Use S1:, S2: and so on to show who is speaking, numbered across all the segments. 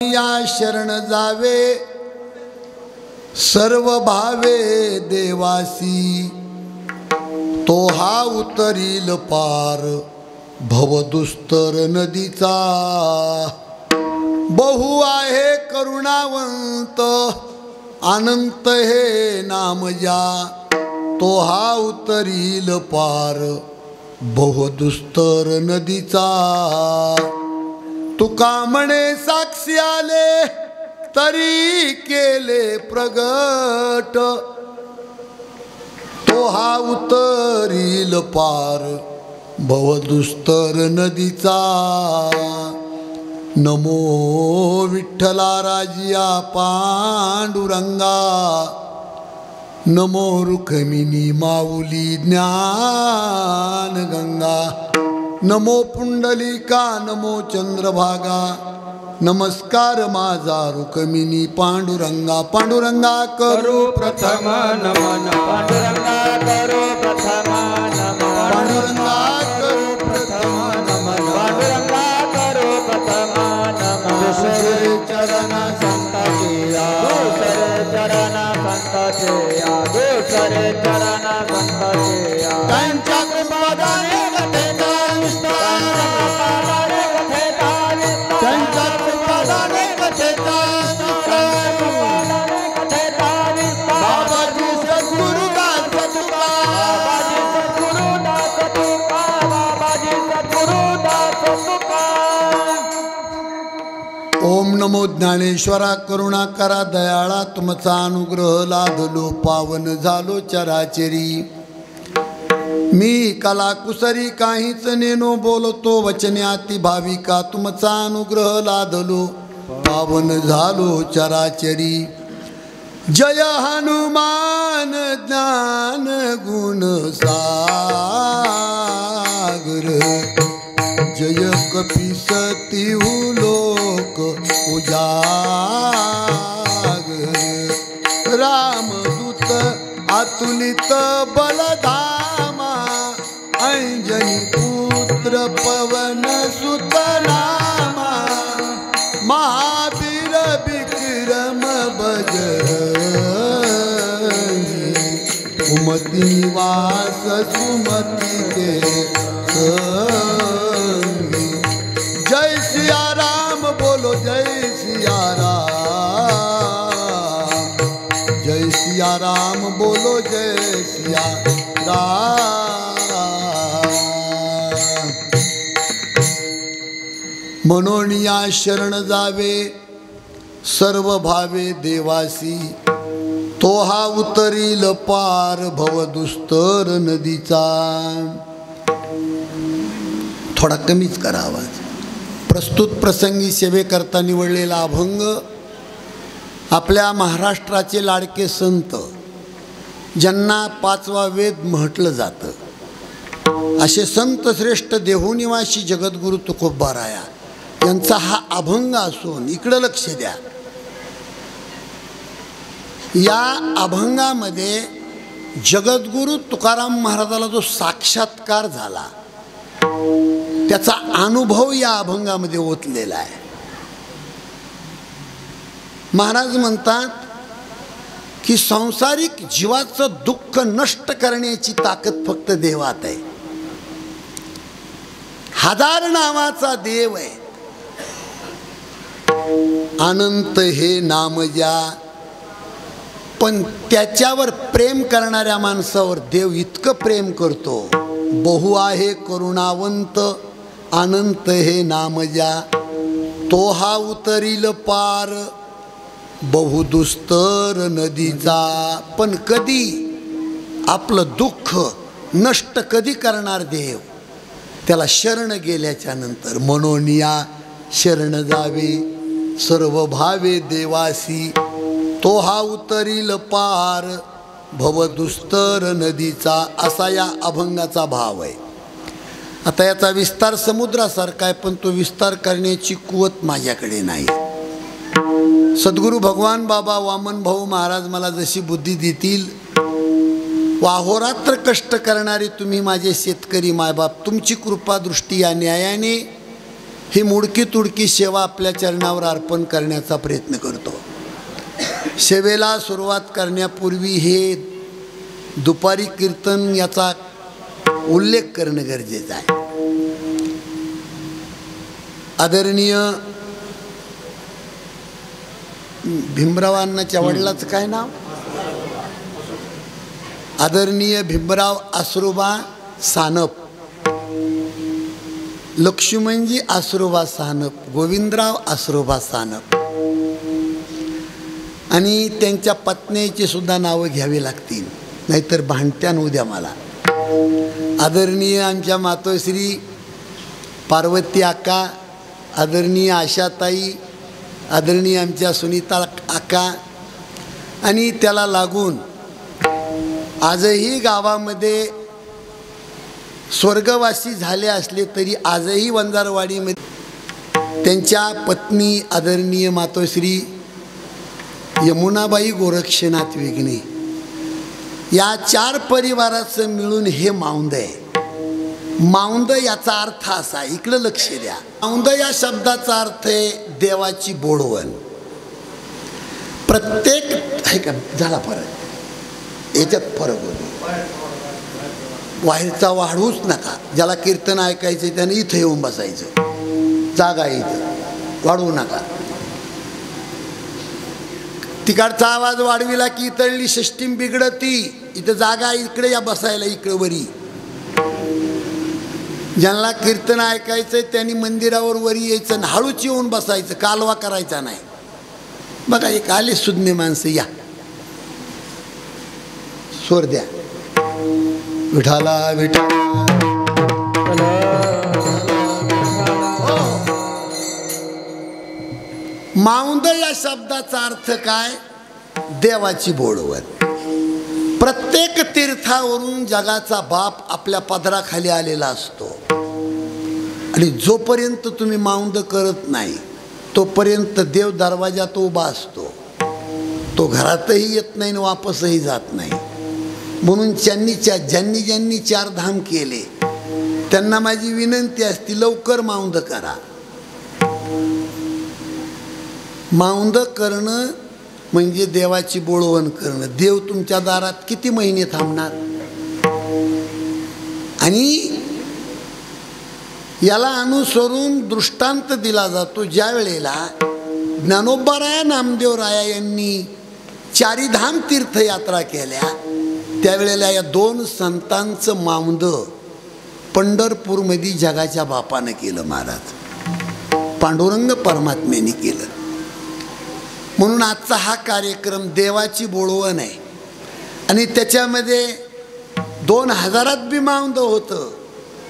S1: या शरण जावे सर्व भावे देवासी, तो हा उतरील पार भवदुस्तर नदीचा। बहु आहे करुणावंत अनंत हे नाम ज्या, तो हा उतरील पार बहुदुस्तर नदीचा। तुका म्हणे साक्षी आले तरी केले प्रगट, तो हा उतरील पार भवदुस्तर नदीचा। नमो विठ्ठला राजिया पांडुरंगा, नमो रुक्मिणी माऊली ज्ञान गंगा, नमो पुंडलिका नमो चंद्रभागा, नमस्कार माझा रुक्मिणी पांडुरंगा। पांडुरंगा करू प्रथम नमन,
S2: पांडुरंगा करू प्रथम नमन,
S1: पांडुरंगा करू प्रथम नमन,
S2: पांडुरंगा करू प्रथम नमन।
S1: दुसरे चरण संताचे
S2: दुसरे चरण संताचे, दुसरे चरण संताचे।
S1: त्यांच्या कृपादाने कथेचा विस्तार, त्यांच्या कृपादाने कथेचा बाबाजी सद्गुरुदास तुका,
S2: बाबाजी सद्गुरुदास तुका, बाबाजी सद्गुरुदास तुका।
S1: ओम नमो ज्ञानेश्वरा करुणाकरा दयाळा, तुमचा अनुग्रह लादलो पावन झालो चराचरी। मी कला कुसरी काहीच नेनो बोलतो वचन्याती भाविका, तुमचा अनुग्रह लादलो पावन झालो चराचरी। जय हनुमान ज्ञान गुण सागर, जय कपिसतिहु लोक उजागर। रामदूत अतुलित बलधामा, अंजनी पुत्र पवन सुत नामा। महावीर विक्रम बजरंगी, कुमति निवास सुमति के संगी। जय सिया राम बोलो जय सिया राम, जय सिया राम बोलो जय सिया राम। म्हणून या शरण जावे सर्व भावे देवासी, तो हा उतरील पार भवदुस्तर नदीचा। थोडा कमीच करा आवाज। प्रस्तुत प्रसंगी सेवेकरता निवडलेला अभंग आपल्या महाराष्ट्राचे लाडके संत, ज्यांना पाचवा वेद म्हटलं जातं, असे संत श्रेष्ठ देहुनिवासी जगद्गुरु तुकोबाराया यांचा हा अभंग असून इकडं लक्ष द्या। या अभंगामध्ये जगद्गुरु तुकाराम महाराजाला जो साक्षात्कार झाला त्याचा अनुभव या अभंगामध्ये ओतलेला आहे। महाराज म्हणतात की सांसारिक जीवाचं दुःख नष्ट करण्याची ताकद फक्त देवात आहे। हजार नावाचा देव आहे, अनंत हे नाम ज्या, पण त्याच्यावर प्रेम करणाऱ्या माणसावर देव इतकं प्रेम करतो। बहु आहे करुणावंत अनंत हे नाम ज्या, तो हा उतरील पार बहुदुस्तर नदीचा। पण कधी आपलं दुःख नष्ट कधी करणार देव? त्याला शरण गेल्याच्या नंतर। म्हणून या शरण जावे सर्व भावे देवासी, तो हा उतरील पार भवदुस्तर नदीचा, असा या अभंगाचा भाव आहे। आता याचा विस्तार समुद्रासारखा आहे, पण तो विस्तार करण्याची कुवत माझ्याकडे नाही। सद्गुरू भगवान बाबा वामन भाऊ महाराज मला जशी बुद्धी देतील, वाहोरात्र कष्ट करणारे तुम्ही माझे शेतकरी मायबाप, तुमची कृपा दृष्टी या न्यायाने ही मुडकी तुडकी सेवा आपल्या चरणावर अर्पण करण्याचा प्रयत्न करतो. सेवेला सुरुवात करण्यापूर्वी हे दुपारी कीर्तन याचा उल्लेख करणं गरजेचं आहे. आदरणीय भीमरावांनाच्या वडिलाचं काय नाव? आदरणीय भीमराव आसरोबा सानप, लक्ष्मणजी आसरोबा सानप, गोविंदराव आसरोबा सानप आणि त्यांच्या पत्नीची सुद्धा नावं घ्यावी लागतील, नाहीतर भांडत्यान उद्या मला. आदरणीय आमच्या मातोश्री पार्वती आका, आदरणीय आशाताई, आदरणीय आमच्या सुनीता आका आणि त्याला लागून आजही गावामध्ये स्वर्गवासी झाले असले तरी आजही वंजारवाडीमध्ये त्यांच्या पत्नी आदरणीय मातोश्री यमुनाबाई गोरक्षनाथ वेगणे या 4 परिवाराचं मिळून हे माऊंद आहे. माऊंद याचा अर्थ असा, इकडं लक्ष द्या. माऊंद या शब्दाचा अर्थ आहे देवाची बोडवण. प्रत्येक आहे का झाला फरक, याच्यात फरक होतो. बाहेरचा वाढवूच नका. ज्याला कीर्तन ऐकायचं त्याने इथं येऊन बसायचं, जागा इथं वाढवू नका. तिकडचा आवाज वाढविला की इतरली सिस्टीम बिघडती. इथं जागा इकडे या बसायला, इकडे वरी. ज्यांना कीर्तन ऐकायचंय त्यांनी मंदिरावर वरी यायचं, हळूच येऊन बसायचं, कालवा करायचा नाही. बघा एक आले सुज्ञ माणसं, या स्वर द्या. विठाला विठाला. माऊंद या शब्दाचा अर्थ काय? देवाची बोडवण. प्रत्येक तीर्थावरून जगाचा बाप आपल्या पदराखाली आलेला असतो आणि जोपर्यंत तुम्ही माऊंद करत नाही तोपर्यंत देव दरवाजात उभा असतो. तो घरातही येत नाही आणि वापसही जात नाही. म्हणून ज्यांनी 4 धाम केले त्यांना माझी विनंती असते, लवकर माऊंद करा. माऊंद करणं म्हणजे देवाची बोळवण करणं. देव तुमच्या दारात किती महिने थांबणार? आणि याला अनुसरून दृष्टांत दिला जातो. ज्या वेळेला ज्ञानोबाराया नामदेवराया यांनी 4 धाम तीर्थयात्रा केल्या त्यावेळेला या 2 संतांचं माऊंद पंढरपूरमध्ये जगाच्या बापानं केलं. महाराज पांडुरंग परमात्म्याने केलं. म्हणून आजचा हा कार्यक्रम देवाची बोळवण आहे आणि त्याच्यामध्ये 2000 बी माऊंद होतं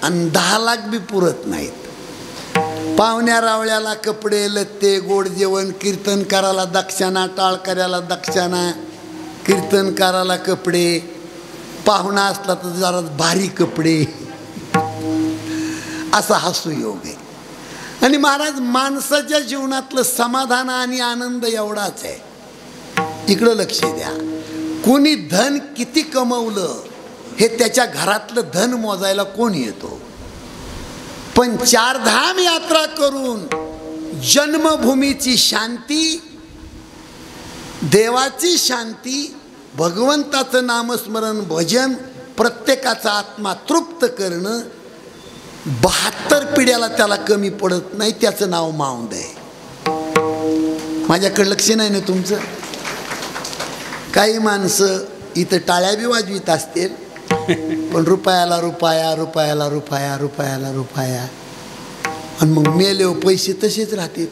S1: आणि 10 लाख बी पुरत नाहीत. पाहुण्या रावळ्याला कपडे लत्ते, गोड जेवण, कीर्तनकाराला दक्षिणा, टाळकऱ्याला दक्षिणा, कीर्तनकाराला कपडे, पाहुणा असला तर जरा भारी कपडे, असा हा सुयोग आहे. आणि महाराज माणसाच्या जीवनातलं समाधान आणि आनंद एवढाच आहे. इकडं लक्ष द्या. कोणी धन किती कमवलं हे त्याच्या घरातलं धन मोजायला कोण येतो, पण 4 धाम यात्रा करून जन्मभूमीची शांती, देवाची शांती, भगवंताचं नामस्मरण, भजन, प्रत्येकाचा आत्मा तृप्त करणं 72 पिढ्याला त्याला कमी पडत नाही. त्याचं नाव माऊंद आहे. माझ्याकडे लक्ष नाही ना तुमचं? काही माणसं इथं टाळ्या बी वाजवीत असतील पण रुपयाला रुपया, रुपयाला रुपया, रुपयाला रुपया, आणि मग मेले पैसे तसेच राहतात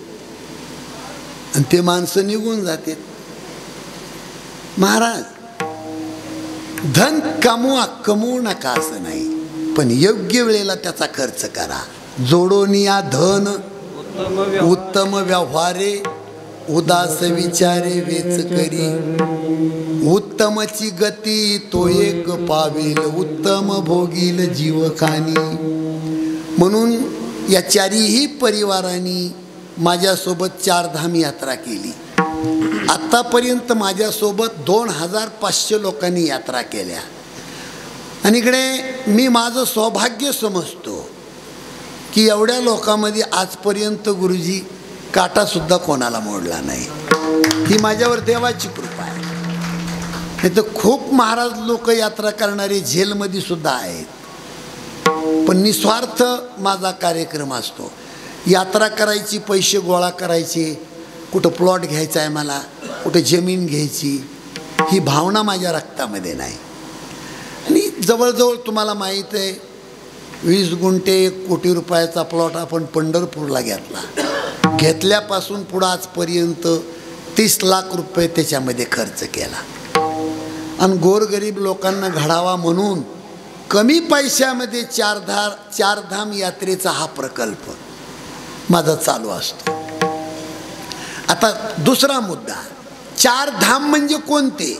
S1: आणि ते माणसं निघून जातात. महाराज धन कमवू नका असं नाही, पण योग्य वेळेला त्याचा खर्च करा. जोडोनिया धन उत्तम व्यवहारे, उदास विचारे वेच करी. उत्तमची गती तो एक पावेल, उत्तम भोगील जीवकानी. म्हणून या 4ही परिवारांनी माझ्यासोबत 4 धाम यात्रा केली. आत्तापर्यंत माझ्यासोबत 2500 लोकांनी यात्रा केल्या. आणि इकडे मी माझं सौभाग्य समजतो की एवढ्या लोकांमध्ये आजपर्यंत गुरुजी काटासुद्धा कोणाला मोडला नाही. ही माझ्यावर देवाची कृपा आहे. नाही तर खूप महाराज लोक यात्रा करणारे जेलमध्ये सुद्धा आहेत, पण निस्वार्थ माझा कार्यक्रम असतो. यात्रा करायची, पैसे गोळा करायचे, कुठं प्लॉट घ्यायचा आहे मला, कुठं जमीन घ्यायची, ही भावना माझ्या रक्तामध्ये नाही. आणि जवळजवळ तुम्हाला माहीत आहे 20 गुंठे 1 कोटी रुपयाचा प्लॉट आपण पंढरपूरला घेतल्यापासून पुढं आजपर्यंत 30 लाख रुपये त्याच्यामध्ये खर्च केला. आणि गोरगरीब लोकांना घडावा म्हणून कमी पैशामध्ये चारधाम यात्रेचा हा प्रकल्प माझा चालू असतो. आता दुसरा मुद्दा, 4 धाम म्हणजे कोणते?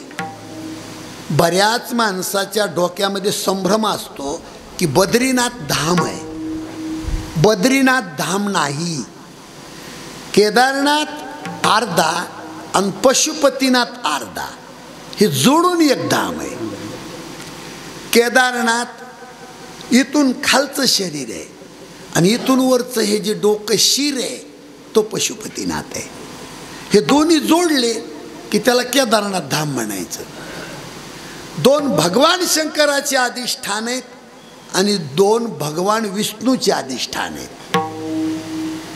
S1: बऱ्याच माणसाच्या डोक्यामध्ये संभ्रम असतो की बद्रीनाथ धाम आहे. बद्रीनाथ धाम नाही. केदारनाथ अर्धा आणि पशुपतीनाथ अर्धा, हे जोडून एक धाम आहे. केदारनाथ इथून खालचं शरीर आहे आणि इथून वरचं हे जे डोकं शिर आहे तो पशुपतीनाथ आहे. हे दोन्ही जोडले की त्याला केदारनाथ धाम म्हणायचं. 2 भगवान शंकराचे अधिष्ठान आहेत आणि 2 भगवान विष्णूचे अधिष्ठान आहेत.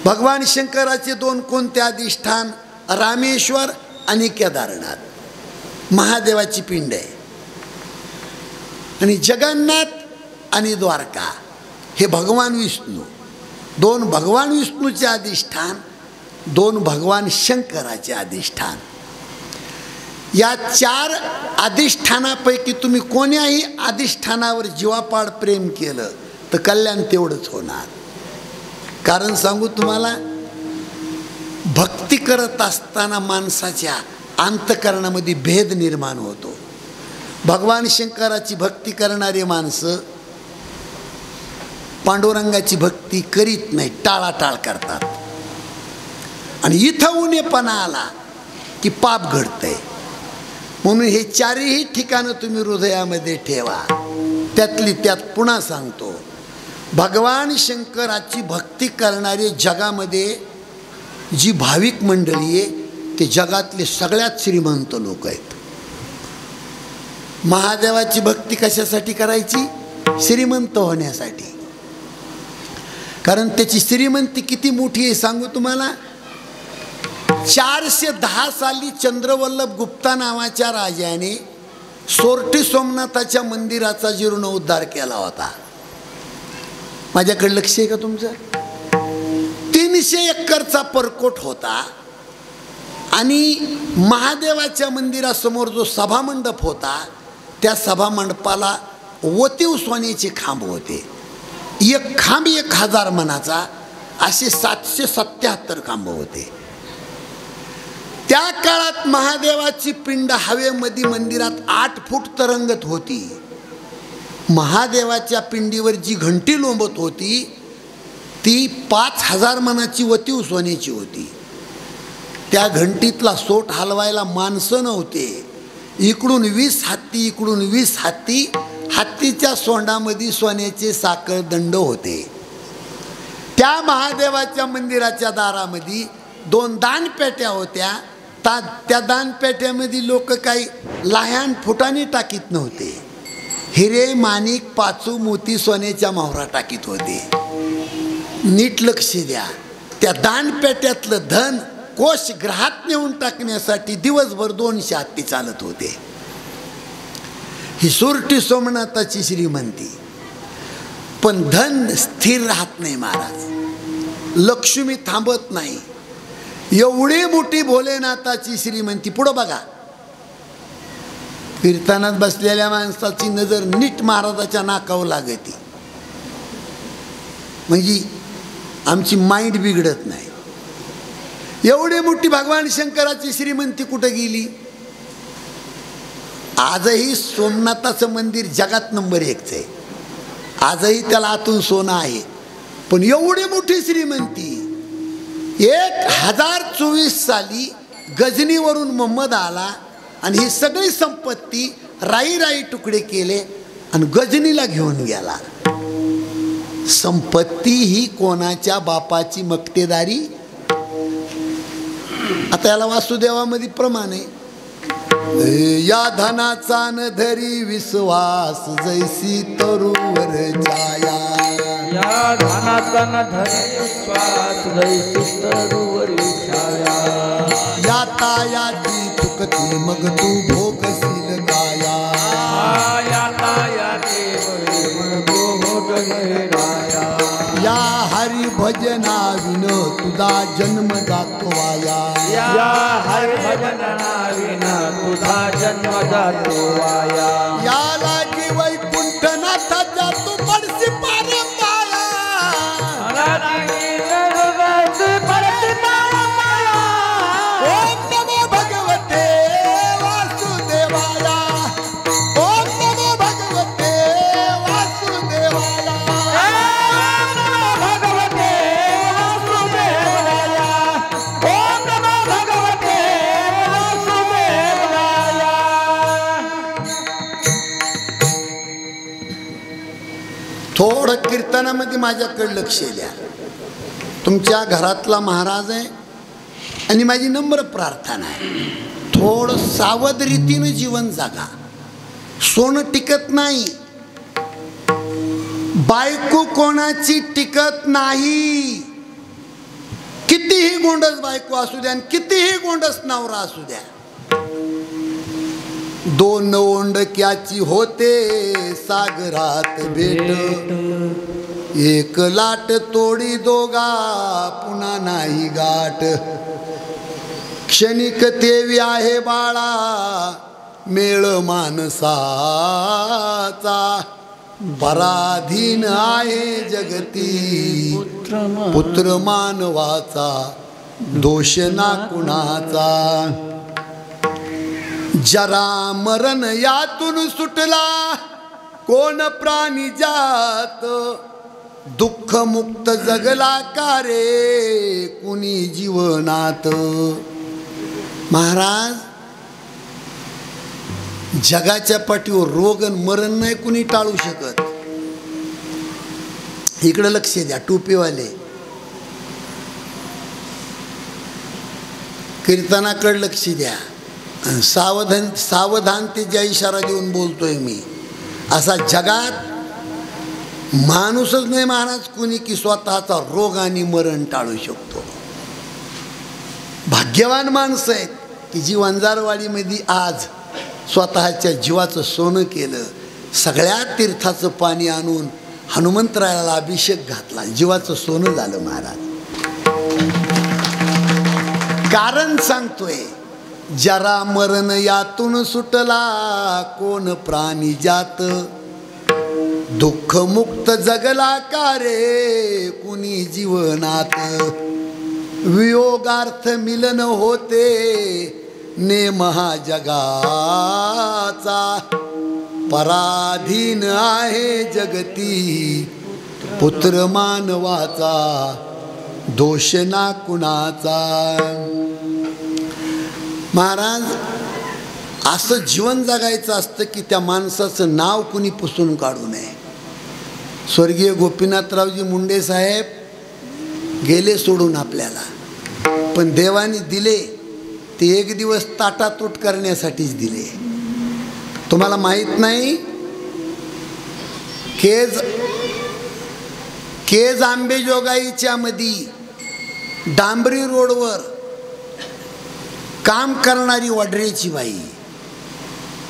S1: भगवान शंकराचे 2 कोणते अधिष्ठान? रामेश्वर आणि केदारनाथ, महादेवाची पिंड आहे. आणि जगन्नाथ आणि द्वारका हे भगवान विष्णू. 2 भगवान विष्णूचे अधिष्ठान, 2 भगवान शंकराचे अधिष्ठान. या 4 अधिष्ठानापैकी तुम्ही कोण्याही अधिष्ठानावर जीवापाड प्रेम केलं तर कल्याण तेवढंच होणार. कारण सांगू तुम्हाला, भक्ती करत असताना माणसाच्या अंतःकरणामध्ये भेद निर्माण होतो. भगवान शंकराची भक्ती करणारे माणसं पांडुरंगाची भक्ती करीत नाही, टाळाटाळ करतात. आणि इथं उणेपणा आला की पाप घडतंय. म्हणून हे 4ही ठिकाणं तुम्ही हृदयामध्ये ठेवा. त्यातली त्यात पुन्हा सांगतो, भगवान शंकराची भक्ती करणारे जगामध्ये जी भाविक मंडळी आहे ते जगातले सगळ्यात श्रीमंत लोक आहेत. महादेवाची भक्ती कशासाठी करायची? श्रीमंत होण्यासाठी. कारण त्याची श्रीमंती किती मोठी आहे सांगू तुम्हाला. 410 साली चंद्रवल्लभ गुप्ता नावाच्या राजाने सोरटी सोमनाथाच्या मंदिराचा जीर्णोद्धार केला होता. माझ्याकडे लक्ष आहे का तुमचं? 300 एकरचा परकोट होता आणि महादेवाच्या मंदिरासमोर जो सभामंडप होता त्या सभामंडपाला वतीव सोन्याचे खांब होते. एक खांब 1000 मणाचा, असे 777 खांब होते. त्या काळात महादेवाची पिंड हवेमध्ये मंदिरात 8 फूट तरंगत होती. महादेवाच्या पिंडीवर जी घंटी लोंबत होती ती 5000 मणाची वतीव सोन्याची होती. त्या घंटीतला सोट हलवायला माणसं नव्हते. इकडून 20 हत्ती, इकडून 20 हत्ती, हत्तीच्या सोंडामध्ये सोन्याचे साखळदंड होते. त्या महादेवाच्या मंदिराच्या दारामध्ये 2 दानपेट्या होत्या. त्या दानपेट्यामध्ये लोक काही लहान फुटाने टाकीत नव्हते. हिरे, माणिक, पाचू, मोती सोन्याच्या मोहरा टाकीत होते. नीट लक्ष द्या. त्या दानपेट्यातलं धन कोश ग्रहात नेऊन टाकण्यासाठी दिवसभर 200 हत्ती चालत होते. ही सोरटी सोमनाथाची श्रीमंती. पण धन स्थिर राहत नाही महाराज. लक्ष्मी थांबत नाही. एवढी मोठी भोलेनाथाची श्रीमंती. पुढं बघा, कीर्तनात बसलेल्या माणसाची नजर नीट महाराजाच्या नाकावर लागते, म्हणजे आमची माइंड बिघडत नाही. एवढी मोठी भगवान शंकराची श्रीमंती कुठं गेली? आजही सोमनाथाचं मंदिर जगात नंबर 1चं आहे. आजही त्याला आतून सोनं आहे. पण एवढी मोठी श्रीमंती 1024 साली गजनीवरून मोहम्मद आला आणि ही सगळी संपत्ती राई तुकडे केले आणि गजनीला घेऊन गेला. संपत्ती ही कोणाच्या बापाची मक्तेदारी. आता याला वासुदेवामध्ये प्रमाण आहे. या धनाचा न धरी विश्वास जैसी तरुवर छाया.
S2: या धनाचा न धरी विश्वास जैसी तरुवर छाया.
S1: याता याती चुकती मग तू भोगशील काया.
S2: याता याती मग तू भोगशील काया.
S1: या हरी भजना विन तुझा जन्म जातो वाया.
S2: या हरी भजना विन तुझा जन्म जातो वाया.
S1: या लागी वैकुंठनाथाच्या तू पडसी पार पाया. ओम नमो भगवते वासुदेवाया. ओम नमो भगवते वासुदेवाया. थोडं कीर्तनामध्ये माझ्याकडे लक्ष द्या. तुमच्या घरातला महाराज आहे आणि माझी नम्र प्रार्थना आहे, थोडं सावध रीतीनं जीवन जागा. सोनं टिकत नाही, बायको कोणाची टिकत नाही. कितीही गोंडस बायको असू द्या आणि कितीही गोंडस नवरा असू द्या, दोन ओंडक्याची होते सागरात भेट. एक लाट तोडी दोघा पुन्हा नाही गाठ. क्षणिक तेवी आहे बाळा मेळ माणसाचा. पराधीन आहे जगती पुत्र मानवाचा. दोष ना कुणाचा. जरा मरण यातून सुटला कोण प्राणी जात. दुःख मुक्त जगला का रे कुणी जीवनात. महाराज, जगाच्या पाठीवर रोग आणि मरण नाही कुणी टाळू शकत. इकडे लक्ष द्या टोपीवाले, कीर्तनाकडे लक्ष द्या. सावधानतेचा इशारा देऊन बोलतोय मी. असा जगात माणूसच नाही महाराज कुणी की स्वतःचा रोग आणि मरण टाळू शकतो. भाग्यवान माणसं आहेत की जी वंजारवाडीमध्ये आज स्वतःच्या जीवाचं सोनं केलं. सगळ्या तीर्थाचं पाणी आणून हनुमंतरायाला अभिषेक घातला, जीवाचं सोनं झालं महाराज. कारण सांगतोय, जरा मरण यातून सुटला कोण प्राणी जात. दुःख मुक्त जगला का रे कुणी जीवनात. वियोगार्थ मिलन होते नेम हा जगाचा. पराधीन आहे जगती पुत्र मानवाचा. दोष ना कुणाचा. महाराज, असं जीवन जगायचं असतं की त्या माणसाचं नाव कुणी पुसून काढू नये. स्वर्गीय गोपीनाथरावजी मुंडे साहेब गेले सोडून आपल्याला, पण देवाने दिले ते एक दिवस ताटातूट करण्यासाठीच दिले. तुम्हाला माहीत नाही, केज आंबेजोगाईच्या मध्ये डांबरी रोडवर काम करणारी वडरेची बाई,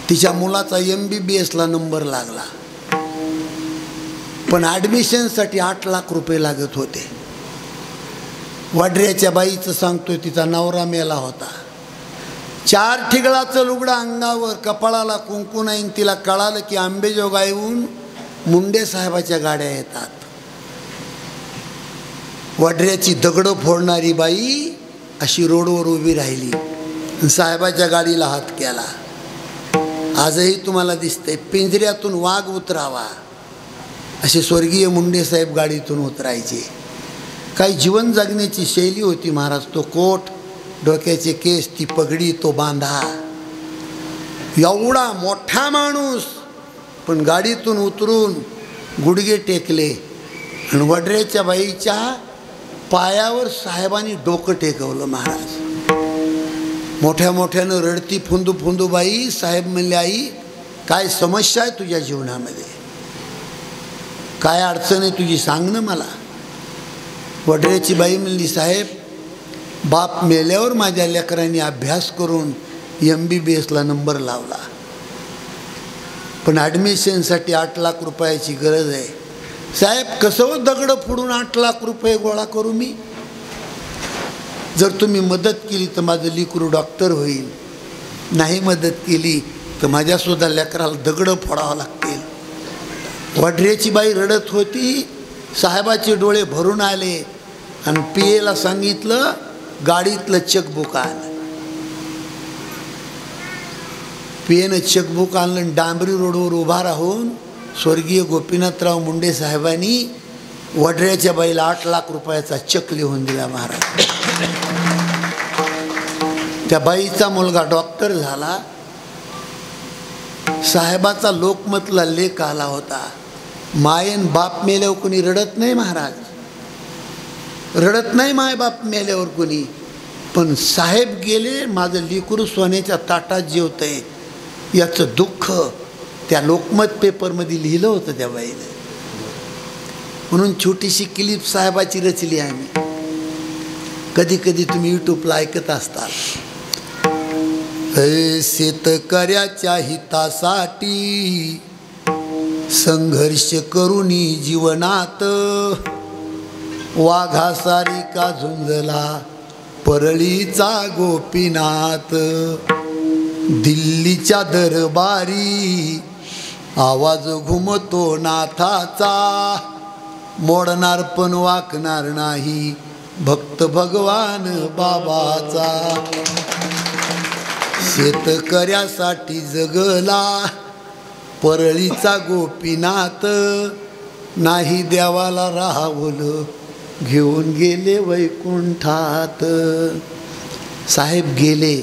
S1: तिच्या मुलाचा MBBSला नंबर लागला, पण ॲडमिशनसाठी 8 लाख रुपये लागत होते. वडऱ्याच्या बाईचं सांगतोय, तिचा नवरा मेला होता. 4 ठिगळाचं लुगडं अंगावर, कपाळाला कुंकू नाही. तिला कळालं की आंबेजोगाईहून मुंडे साहेबाच्या गाड्या येतात. वडऱ्याची दगडं फोडणारी बाई अशी रोडवर उभी राहिली, साहेबाच्या गाडीला हात केला. आजही तुम्हाला दिसतंय, पिंजऱ्यातून वाघ उतरावा असे स्वर्गीय मुंडे साहेब गाडीतून उतरायचे. काही जीवन जगण्याची शैली होती महाराज. तो कोट, डोक्याचे केस, ती पगडी, तो बांधा. एवढा मोठा माणूस पण गाडीतून उतरून गुडघे टेकले आणि वडऱ्याच्या बाईच्या पायावर साहेबांनी डोकं टेकवलं. महाराज मोठ्या मोठ्यानं रडती फुंदू फुंदू बाई. साहेब म्हणले, आई काय समस्या आहे तुझ्या जीवनामध्ये, काय अडचण आहे तुझी, सांग ना मला. वडऱ्याची बाई म्हणली, साहेब बाप मेल्यावर माझ्या लेकरांनी अभ्यास करून MBBSला नंबर लावला, पण ॲडमिशनसाठी 8 लाख रुपयाची गरज आहे. साहेब कसं दगड फोडून 8 लाख रुपये गोळा करू मी? जर तुम्ही मदत केली तर माझं लेकरू डॉक्टर होईल, नाही मदत केली तर माझ्यासुद्धा लेकराला दगड फोडावं लागतील. वडऱ्याची बाई रडत होती. साहेबाचे डोळे भरून आले आणि PAला सांगितलं, गाडीतलं चेकबुक आण. PAनं चेकबुक आणलं. डांबरी रोडवर उभा राहून स्वर्गीय गोपीनाथराव मुंडे साहेबांनी वडऱ्याच्या बाईला 8 लाख रुपयाचा चेक लिहून दिला. महाराज त्या बाईचा मुलगा डॉक्टर झाला. साहेबाचा लोकमतला लेख आला होता, मायन बाप मेल्यावर कोणी रडत नाही. महाराज रडत नाही माय बाप मेल्यावर कोणी, पण साहेब गेले, माझं लेकरू सोन्याच्या ताटात जेवतंय याचं दुःख त्या लोकमत पेपरमध्ये लिहिलं होतं त्या बाईने. म्हणून छोटीशी क्लिप साहेबाची रचली आम्ही. कधी कधी तुम्ही यूट्यूबला ऐकत असताल. शेतकऱ्याच्या हितासाठी संघर्ष करूनी जीवनात, वाघासारिका झुंजला परळीचा गोपीनाथ. दिल्लीच्या दरबारी आवाज घुमतो नाथाचा, मोडणार पण वाकणार नाही भक्त भगवान बाबाचा. शेतकऱ्यासाठी जगला परळीचा गोपीनाथ, नाही देवाला राहावलं घेऊन गेले वैकुंठात. साहेब गेले,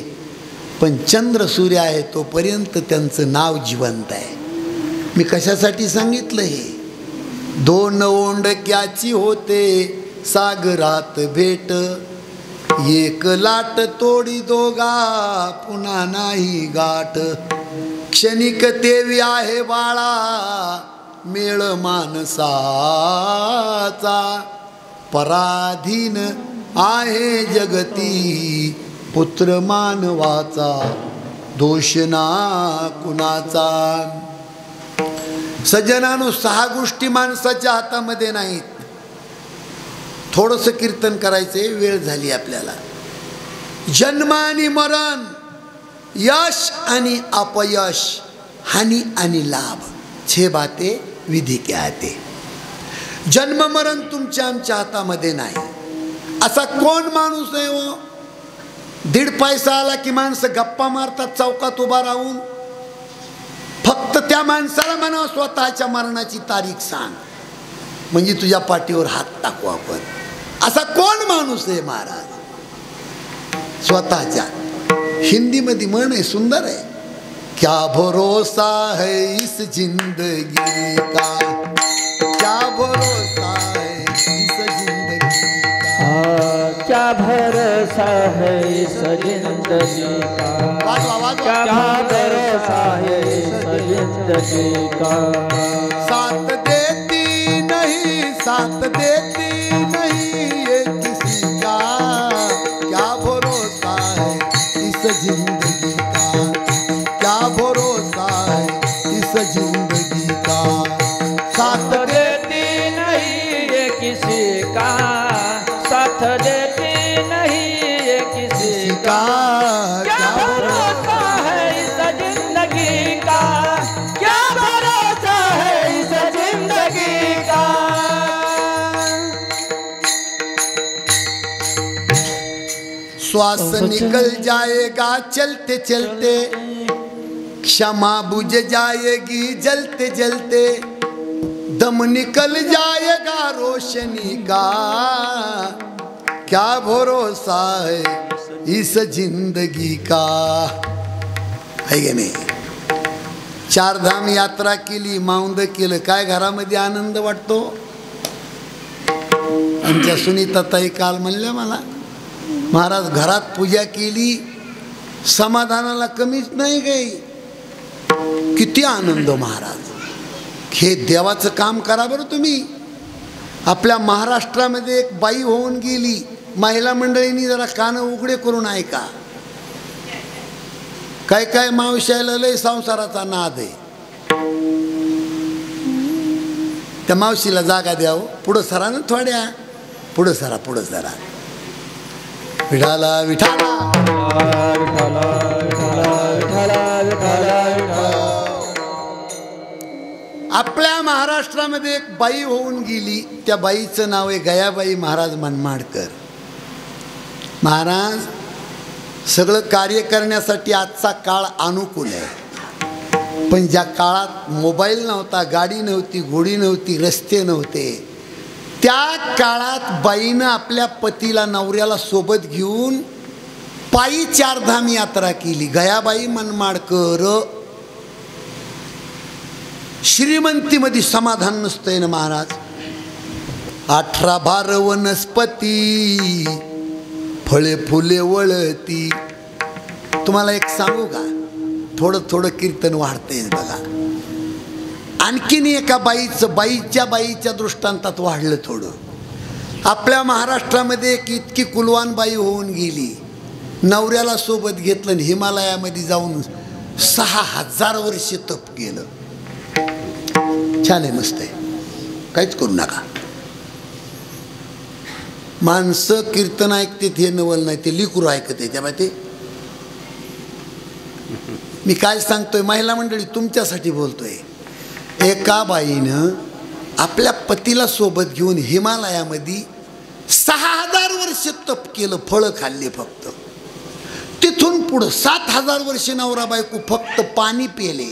S1: पण चंद्र सूर्य आहे तोपर्यंत त्यांचं नाव जिवंत आहे. मी कशासाठी सांगितलं हे? 2 ओंडक्याची होते सागरात भेट, एक लाट तोडी दोघा पुन्हा नाही गाठ. क्षणिक देवी आहे बाळा मेळ मानसाचा, पराधीन आहे जगती पुत्र मानवाचा, दोष ना कुणाचा. सज्जनानो, 6 गोष्टी माणसाच्या हातामध्ये नाहीत. थोडंसं कीर्तन करायचे, वेळ झाली आपल्याला. जन्म आणि मरण, यश आणि अपयश, हानी आणि लाभ, 6 बातें विधी के आते. जन्म मरण तुमच्या आमच्या हातामध्ये नाही. असा कोण माणूस आहे हो? 1.5 पैसा आला की माणसं गप्पा मारतात चौकात उभा राहून. फक्त त्या माणसाला म्हणा स्वतःच्या मरणाची तारीख सांग, म्हणजे तुझ्या पाठीवर हात टाकू आपण. असा कोण माणूस आहे महाराज? स्वतःच्या. हिंदीमध्ये म्हण आहे, सुंदर आहे. क्या भरोसा है इस जिंदगी का, क्या भरोसा है इस जिंदगी का,
S2: क्या भरोसा है इस जिंदगी का, क्या भरोसा है इस जिंदगी का.
S1: साथ देती नहीं, साथ देती नहीं ये किसी का, क्या भरोसा है इस जिंदगी का, क्या भरोसा है इस जिंदगी का. साथ
S2: देती नहीं ये किसी का, साथ देती नहीं ये किसी का. क्या भरोसा है इस जिंदगी का, क्या भरोसा है इस जिंदगी का.
S1: श्वास निकल जाएगा चलते चलते, क्षमा बुझ जाएगी जलते जलते, दम निकल जाएगा रोशनी का, क्या भरोसा है इस जिंदगी का. है की नाही? 4 धाम यात्रा केली, माऊंद केलं, काय घरामध्ये आनंद वाटतो? आमच्या सुनीताताई काल म्हणल्या मला, महाराज घरात पूजा केली समाधानाला कमीच नाही काही. किती आनंद महाराज. हे देवाचं काम करा बरं तुम्ही. आपल्या महाराष्ट्रामध्ये एक बाई होऊन गेली. महिला मंडळींनी जरा कान उघडे करून ऐका. काय काय मावशाला लय संसाराचा नाद आहे. त्या मावशीला जागा द्याव. पुढं सरा ना थोड्या. पुढं सरा, पुढं सरा. विठाला विठाला आपल्या महाराष्ट्रामध्ये एक बाई होऊन गेली. त्या बाईचं नाव आहे गयाबाई महाराज मनमाडकर. महाराज सगळं कार्य करण्यासाठी आजचा काळ अनुकूल आहे. पण ज्या काळात मोबाईल नव्हता, गाडी नव्हती, घोडी नव्हती, रस्ते नव्हते, त्या काळात बाईनं आपल्या पतीला नवऱ्याला सोबत घेऊन पायी चारधाम यात्रा केली. गयाबाई मनमाडकर. श्रीमंतीमध्ये समाधान नसतंय ना महाराज. 18 भार वनस्पती फळे फुले वळती. तुम्हाला एक सांगू का, थोडं थोडं कीर्तन वाढतंय बघा. आणखीन एका बाईच्या दृष्टांतात वाढलं थोडं. आपल्या महाराष्ट्रामध्ये एक इतकी कुलवान बाई होऊन गेली. नवऱ्याला सोबत घेतलं आणि हिमालयामध्ये जाऊन 6000 वर्ष तप केलं. छान आहे, मस्त आहे, काहीच करू नका. माणसं कीर्तन ऐकते हे नवल नाही, ते लिकूर ऐकते. त्यामुळे ते मी काय सांगतोय, महिला मंडळी तुमच्यासाठी बोलतोय. एका बाईनं आपल्या पतीला सोबत घेऊन हिमालयामध्ये 6000 वर्ष तप केलं, फळं खाल्ली फक्त. तिथून पुढं 7000 वर्ष नवरा बायको फक्त पाणी पेले.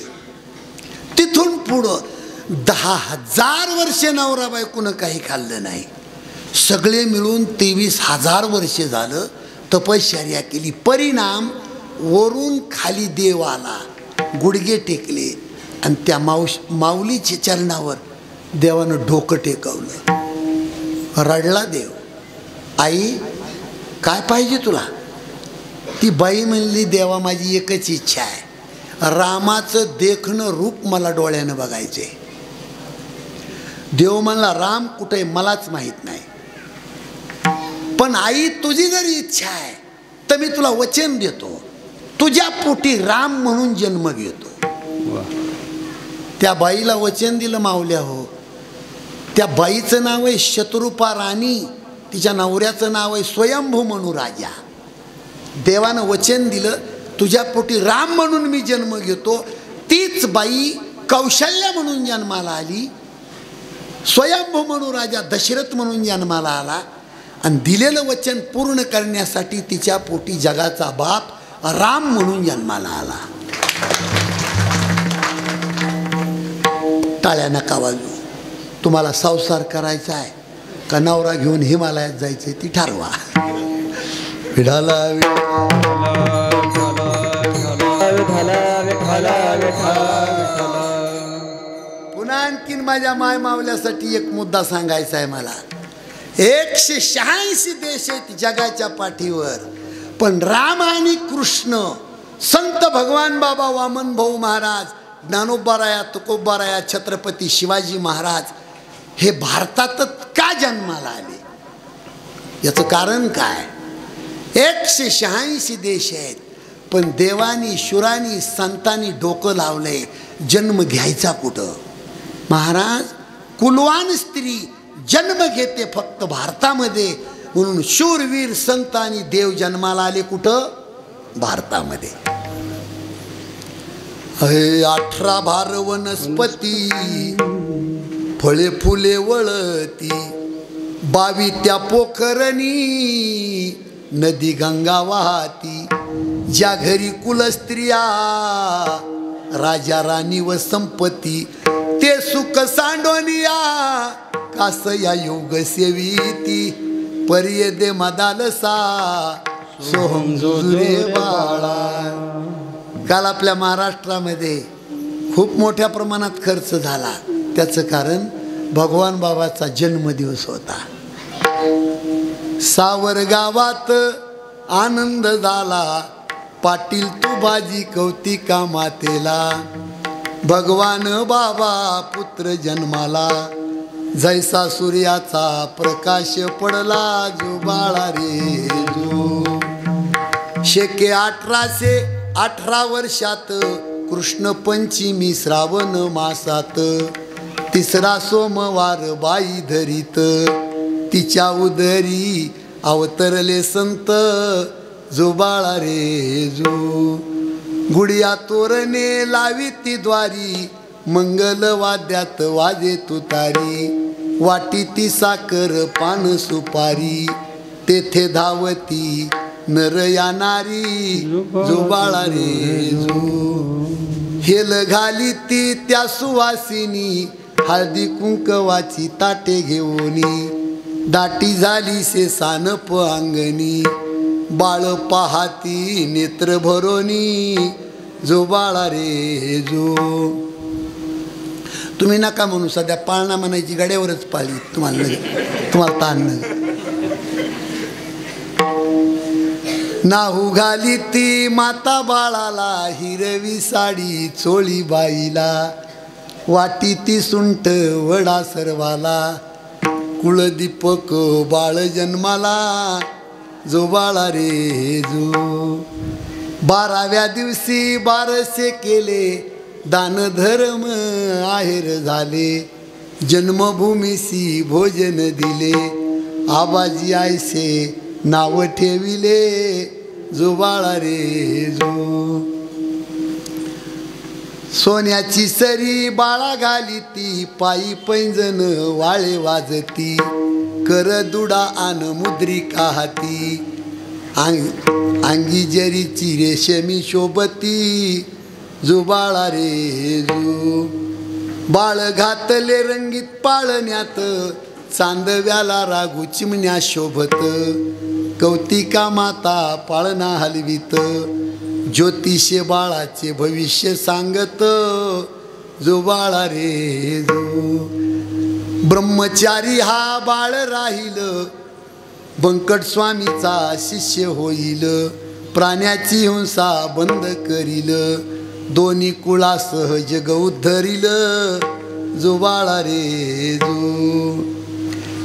S1: तिथून पुढं 10,000 वर्ष नवरा बायकोनं काही खाल्लं नाही. सगळे मिळून 23,000 वर्ष झालं तपश्चर्या केली. परिणाम वरून खाली देव आला, गुडघे टेकले आणि त्या माऊलीच्या चरणावर देवानं डोकं टेकवलं. रडला देव. आई काय पाहिजे तुला? ती बाई म्हणली, देवा माझी एकच इच्छा आहे, रामाचं देखणं रूप मला डोळ्यानं बघायचे. देव म्हणला, राम कुठे मलाच माहित नाही, पण आई तुझी जरी इच्छा आहे तर मी तुला वचन देतो, तुझ्या पोटी राम म्हणून जन्म घेतो. त्या बाईला वचन दिलं माऊल्या हो. त्या बाईचं नाव आहे शत्रुपा राणी. तिच्या नवऱ्याचं नाव आहे स्वयंभू म्हणू राजा. देवानं वचन दिलं, तुझ्या पोटी राम म्हणून मी जन्म घेतो. तीच बाई कौशल्य म्हणून जन्माला आली, स्वयंभू म्हणू राजा दशरथ म्हणून जन्माला आला. आणि दिलेलं वचन पूर्ण करण्यासाठी तिच्या पोटी जगाचा बाप राम म्हणून जन्माला आला. टाळ्या नका वाजू. तुम्हाला संसार करायचा आहे का नवरा घेऊन हिमालयात जायचे ती ठरवा. विठाला पुन्हा आणखीन माझ्या माय मावल्यासाठी एक मुद्दा सांगायचा आहे मला. 186 देश आहेत जगाच्या पाठीवर, पण राम आणि कृष्ण, संत भगवान बाबा वामन भाऊ महाराज, ज्ञानोबाराया, तुकोबाराया, छत्रपती शिवाजी महाराज हे भारतातच का जन्माला आले? याचं कारण काय? 186 देश आहेत, पण देवानी, शुरानी, संतांनी डोकं लावलंय जन्म घ्यायचा कुठं? महाराज, कुलवान स्त्री जन्म घेते फक्त भारतामध्ये, म्हणून शूरवीर संत आणि देव जन्माला आले कुठं? भारतामध्ये. 18 भार वनस्पती फळे फुले वळती, 22 त्या पोखरणी नदी गंगा वाहती. ज्या घरी कुलस्त्रिया राजा राणी व संपत्ती, ते सुख सांडोनिया कास या योग सेविती. पर्ये दे मदालसा सोहम जुरे बाळा. काल आपल्या महाराष्ट्रामध्ये खूप मोठ्या प्रमाणात खर्च झाला. त्याचं कारण भगवान बाबाचा जन्मदिवस होता. सावर गावात आनंद झाला, पाटील तू बाजी कौतिका मातेला. भगवान बाबा पुत्र जन्माला, जैसा सूर्याचा प्रकाश पडला जो बाळा रे जो. शेके 1818 वर्षात कृष्ण पंचमी श्रावण मासात, तिसरा सोमवार बाई धरीत, तिच्या उदरी अवतरले संत जो बाळा रे जो. गुडिया तोरणे लावी ती द्वारी, मंगल वाद्यात वाजे तुतारी, वाटी ती साखर पान सुपारी, तेथे धावती नर या नारी जो बाळा रे जो. हेल घाली ती त्या सुवासिनी, हळदी कुंकवाची ताटे घेऊनी, दाटी झाली से सानप अंगणी, बाळ पाहाती नेत्र भरोनी जो बाळा रे जो. तुम्ही नका म्हणू, सध्या पाळणा म्हणायची गाड्यावरच पाळली तुम्हाला ताण न. नाहू घाली ती माता बाळाला, हिरवी साडी चोळी बाईला, वाटी ती सुंट वडा सर्वाला, कुळदीपक बाळ जन्माला जो बाळा रे जो. 12व्या दिवशी बारसे केले, दान धर्म आहेर झाले, जन्मभूमीसी भोजन दिले, आबाजी आयसे नाव ठेविले जो बाळा रे जो. सोन्याची सरी बाळा घाली ती, पायी पैंजण वाळे वाजती, कर दुडा आन मुद्रिका हाती, अंगी जरीची रेशमी शोभती जो बाळा रे जो. बाळ घातले रंगीत पाळण्यात, चांदव्याला रागू चिमण्या शोभत, कौतिका माता पाळणा हलवीत, ज्योतिषे बाळाचे भविष्य सांगत जो बाळा रे जो. ब्रह्मचारी हा बाळ राहील, बंकट स्वामीचा शिष्य होईल, प्राण्याची हिंसा बंद करील, दोन्ही कुळासह जग उद्धरील जो बाळा रे जो.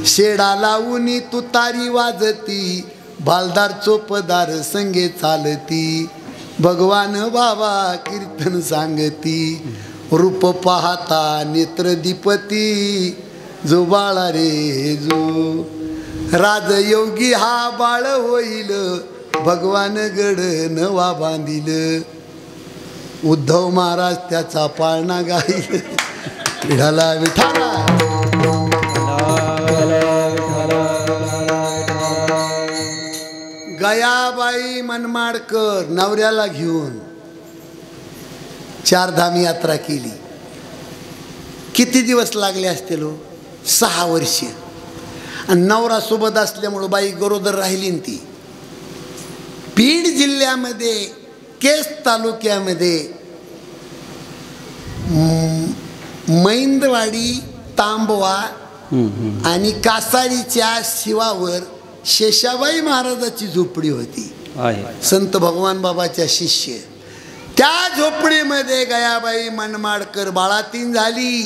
S1: शेडा लावून तुतारी वाजती, भालदार चोपदार संगे चालती, भगवान बाबा कीर्तन सांगती, रूप पाहता नेत्र दीपती जो बाळा रे जो. राजयोगी हा बाळ होईल, भगवान गड नवा बांधील, उद्धव महाराज त्याचा पाळणा गाईल. विठाला विठाला गयाबाई मनमाडकर नवऱ्याला घेऊन 4 धाम यात्रा केली. किती दिवस लागले असतील? 6 वर्ष. आणि नवरा सोबत असल्यामुळं बाई गरोदर राहिली. ती बीड जिल्ह्यामध्ये केस तालुक्यामध्ये मैंदवाडी, तांबवा आणि कासारीच्या शिवावर शेषाबाई महाराजाची झोपडी होती. संत भगवान बाबाच्या शिष्य. त्या झोपडीमध्ये गयाबाई मनमाडकर बाळातीन झाली.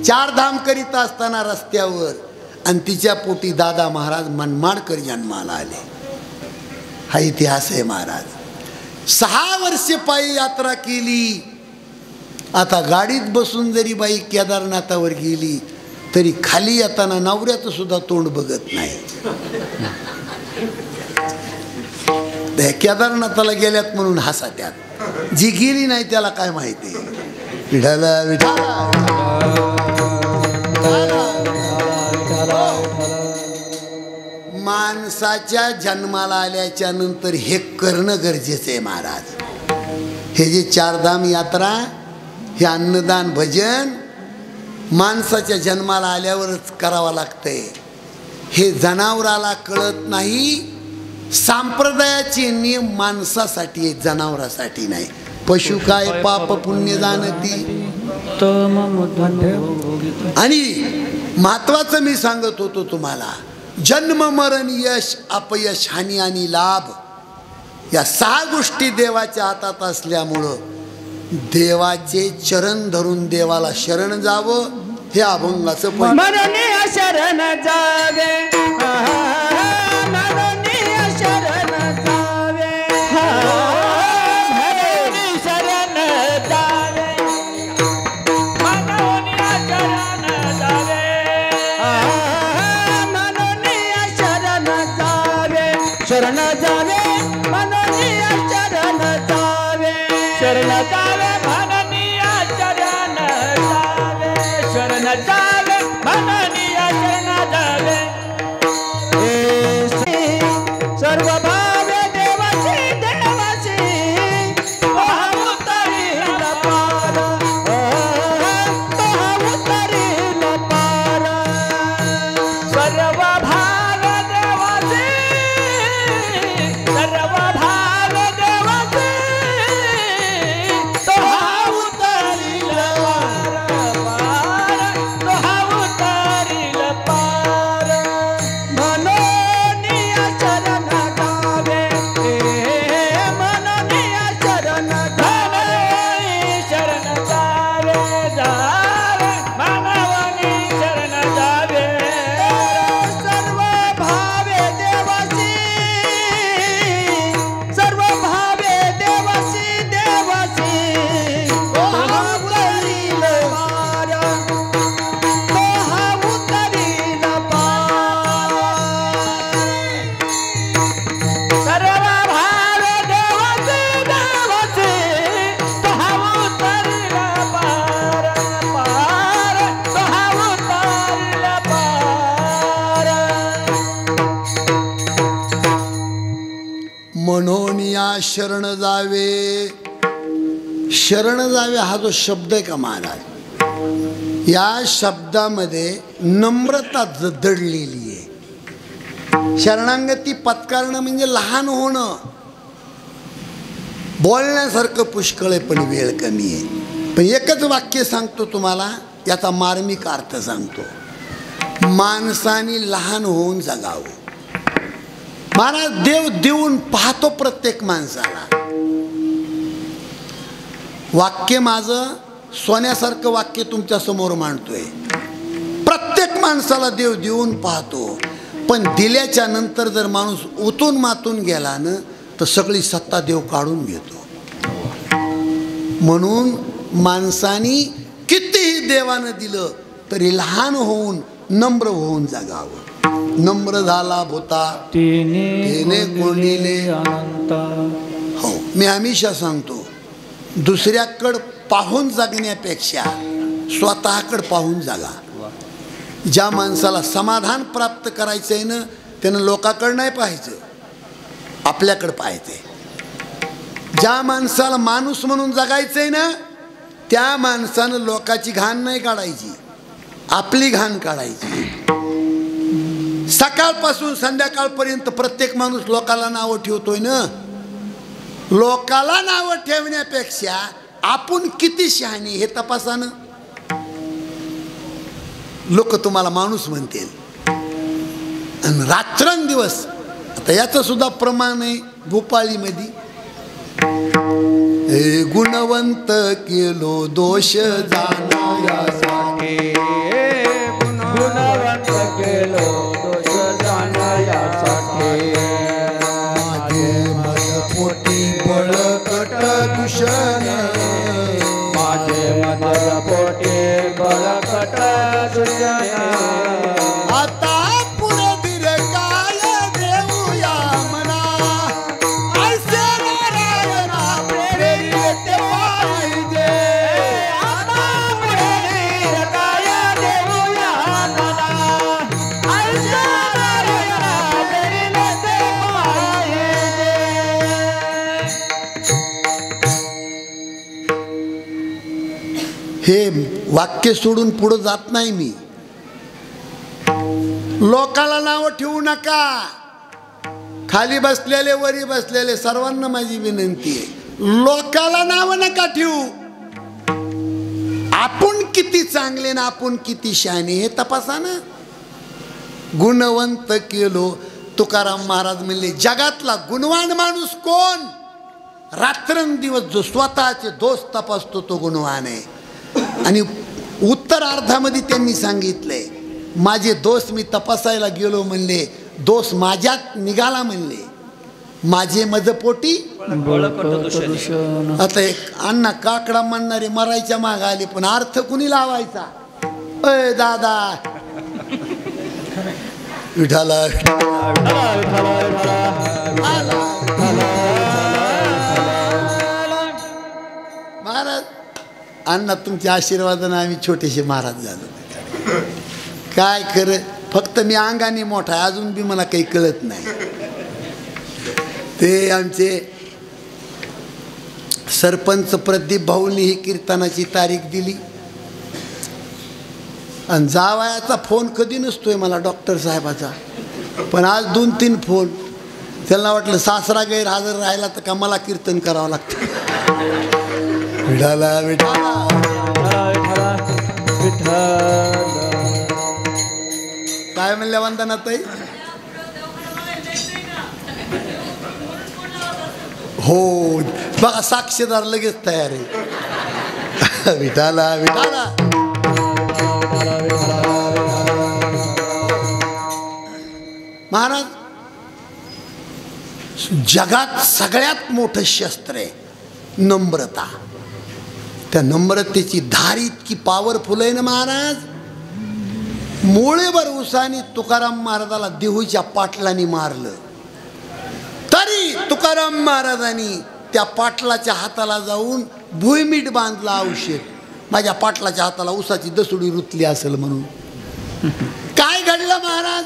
S1: 4 धाम करीत असताना रस्त्यावर, आणि तिच्या पोटी दादा महाराज मनमाडकर जन्माला आले. हा इतिहास आहे महाराज. 6 वर्ष पायी यात्रा केली. आता गाडीत बसून जरी बाई केदारनाथावर गेली तरी खाली येताना नवऱ्याचं सुद्धा तोंड बघत नाही. केदारनाथाला गेल्यात म्हणून हसा त्यात, जी गेली नाही त्याला काय माहिती. विठाला विठाला माणसाच्या जन्माला आल्याच्या नंतर हे करणं गरजेचं आहे महाराज. हे जे 4 धाम यात्रा, हे अन्नदान भजन माणसाच्या जन्माला आल्यावरच करावं लागतंय. हे जनावराला कळत नाही. संप्रदायाचे नियम माणसासाठी आहेत, जनावरासाठी नाही. पशु काय पाप पुण्य जाणती. आणि महत्वाचं मी सांगत होतो तुम्हाला, जन्म मरण यश अपयश हानी आणि लाभ या 6 गोष्टी देवाच्या हातात असल्यामुळं देवाचे चरण धरून देवाला शरण जावं हे अभंगाचं
S2: मननीय शरण जावे, मननीय शरण जावे, मननीय शरण जावे, मननीय शरण जावे, मननीय शरण जावे, शरण जावे, मननीय शरण जावे, शरण जावे, मननीय शरण जावे, शरण जावे, मननीय शरण जावे. सर्व भावे देवाची देवाची उतरील पार, उतरील पार. सर्व भाव देवाची, सर्व भाव देवाची उतरील पार, उतरील पार. मननीय शरण जावे, मननीय शरण जावे, शरण जावे, जावे, मनवनी शरण जावे. सर्व भावे देवाची, सर्व भावे देवाची देवाची उतरील पार, उतरील पार. सर्व भावे देवाची देवाची उतरील पार, पार, उतरील पार.
S1: म्हणून या शरण जावे. शरण जावे हा जो शब्द आहे का महाराज, या शब्दामध्ये नम्रता दडलेली आहे. शरणागती पत्करणं म्हणजे लहान होणं. बोलण्यासारखं पुष्कळ आहे पण वेळ कमी आहे. पण एकच वाक्य सांगतो तुम्हाला, याचा मार्मिक अर्थ सांगतो. माणसाने लहान होऊन जगावं. महाराज देव देऊन पाहतो प्रत्येक माणसाला. वाक्य माझं सोन्यासारखं वाक्य तुमच्या समोर मांडतोय. प्रत्येक माणसाला देव देऊन पाहतो, पण दिल्याच्या नंतर जर माणूस उतून मातून गेला ना तर सगळी सत्ता देव काढून घेतो. म्हणून माणसानी कितीही देवानं दिलं तरी लहान होऊन नम्र होऊन जगावं. नम्र झाला भूता तेने कोणीले
S2: अनंत.
S1: हो, मी हमेशा सांगतो, दुसऱ्याकडं पाहून जगण्यापेक्षा स्वतःकडं पाहून जगा. ज्या माणसाला समाधान प्राप्त करायचं आहे ना त्यानं लोकांकडं नाही पाहायचं, आपल्याकडं पाहायचंय. ज्या माणसाला माणूस म्हणून जगायचं आहे ना त्या माणसानं लोकाची घाण नाही काढायची, आपली घाण काढायची. सकाळपासून संध्याकाळपर्यंत प्रत्येक माणूस लोकाला नावं ठेवतोय ना. लोकाला नावं ठेवण्यापेक्षा आपण किती शहाणी हे तपासा ना. लोक तुम्हाला माणूस म्हणतील. आणि रात्रंदिवस आता याचं सुद्धा प्रमाण आहे भूपाळीमध्ये. हे गुणवंत केलो दोष जाणायासाठी,
S2: गुणवंत केलो दोष जाणायासाठी.
S1: माझे मदपोटी बळकट दूषण,
S2: माझे मदर पोटे बळकट दूषण.
S1: आता पुढे दिरकाय देऊया मना, ऐसे नारायणा प्रेरित पाहिजे.
S2: आता पुढे दिरकाय देऊया मना, ऐसे नारायणा प्रेरित पाहिजे.
S1: हे वाक्य सोडून पुढे जात नाही मी. लोकाला नाव ठेवू नका. खाली बसलेले वरी बसलेले सर्वांना माझी विनंती आहे, लोकाला नाव नका ठेवू. आपण किती चांगले ना आपण किती शहाणे हे तपासा ना. गुणवंत केलो. तुकाराम महाराज म्हणले जगातला गुणवान माणूस कोण? रात्रंदिवस जो स्वतःचे दोष तपासतो तो गुणवान आहे. आणि उत्तरार्धामध्ये त्यांनी सांगितलंय माझे दोष मी तपासायला गेलो म्हणले, दोष माझ्यात निघाला म्हणले, माझे मजपोटी. आता एक अण्णा काकडा म्हणणारे मरायच्या माग आले, पण अर्थ कुणी लावायचा? अय दादा विठाला महाराज अण्णा तुमच्या आशीर्वादाने आम्ही छोटेसे महाराज झालो. काय कर, फक्त मी अंगाने मोठा आहे, अजून बी मला काही कळत नाही. ते आमचे सरपंच प्रदीप भाऊंनी ही कीर्तनाची तारीख दिली आणि जावयाचा फोन कधी नसतोय मला डॉक्टर साहेबाचा, पण आज 2-3 फोन. त्यांना वाटलं सासरा गैरहजर राहिला तर का मला कीर्तन करावं लागतं. विठाला विठाला काय म्हणल्या वंदनाताई? हो बघा साक्षीदार लगेच तयार आहे. विठाला विठाला महाराज जगात सगळ्यात मोठं शस्त्र आहे नम्रता. त्या नम्रतेची धार इतकी पॉवरफुल आहे ना महाराज. मोळेभर उसानी तुकाराम महाराजाला देहूच्या पाटलांनी मारलं, तरी तुकाराम महाराजांनी त्या पाटलाच्या हाताला जाऊन भुईमीठ बांधला औषध. माझ्या पाटलाच्या हाताला उसाची दसुडी रुतली असेल म्हणून. काय घडलं महाराज?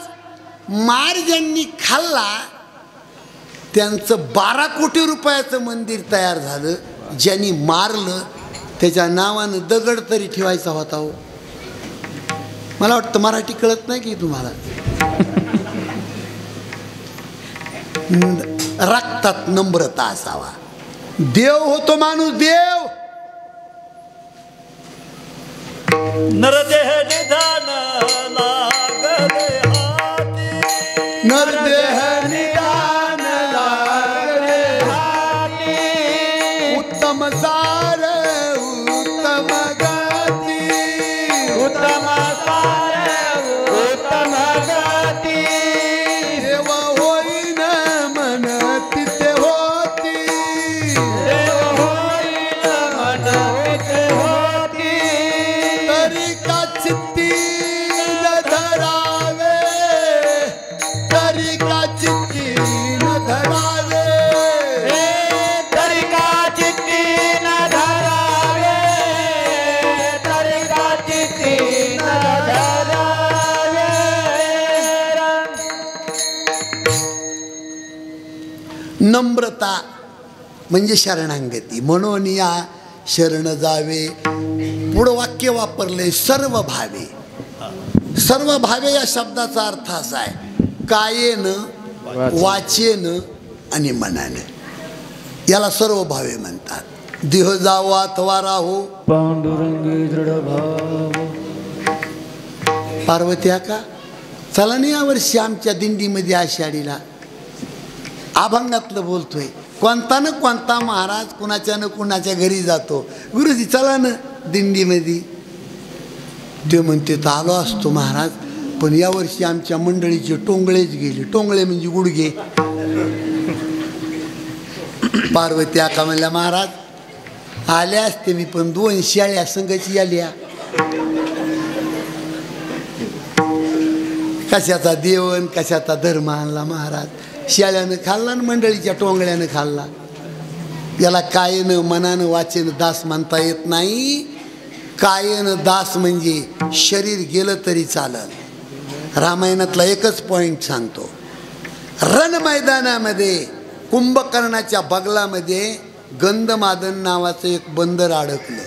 S1: मार ज्यांनी खाल्ला त्यांचं 12 कोटी रुपयाचं मंदिर तयार झालं. ज्यांनी मारलं त्याच्या नावानं दगड तरी ठेवायचा होता. हो मला वाटतं मराठी कळत नाही की तुम्हाला. रक्तात नम्रता असावा. देव होतो माणूस देव.
S2: नरदेह निधान लागले हाती,
S1: नरदेह
S2: निधान लागले हाती,
S1: उत्तम सार उत्तम गती,
S2: उत्तम सार उत्तम गती,
S1: देव होईन मन तिथे होती,
S2: देव होईल मन तिथे होती,
S1: तरी का चित्ती न धरावे, तरी का चित्ती न धरावे,
S2: तरी का चित्ती न धरावे, तरी का चित्ती न धरावे.
S1: नम्रता म्हणजे शरणांगती. म्हणून या शरण जावे. पुढं वाक्य वापरले सर्व भावे. सर्व भावे या शब्दाचा अर्थ असा आहे कायेनं वाचेनं आणि मनानं. याला सर्व भावे म्हणतात. देह जावो अथवा राहो
S2: पांडुरंगी दृढ भाव.
S1: पार्वती का चला नाही यावर्षी आमच्या दिंडीमध्ये आषाढीला अभंगातलं बोलतोय. कोणता न कोणता महाराज कुणाच्या न कुणाच्या घरी जातो. गुरुजी चला ना दिंडीमध्ये. ते म्हणते तर आलो असतो महाराज, पण यावर्षी आमच्या मंडळीचे टोंगळेच गेले. टोंगळे म्हणजे गुडघे. पार्वती आका म्हणल्या महाराज आले असते मी, पण 2 शेळ्या संघाची आल्या. कशाचा देवन कशाचा धर्म आणला महाराज. शेळ्यानं खाल्ला आणि मंडळीच्या टोंगळ्यानं खाल्ला. याला कायेनं मनानं वाचेनं दास म्हणता येत नाही. कायेनं दास म्हणजे शरीर गेलं तरी चालल. रामायणातला एकच पॉइंट सांगतो. रण मैदानामध्ये कुंभकर्णाच्या बगलामध्ये गंधमादन नावाचं एक बंदर अडकलं.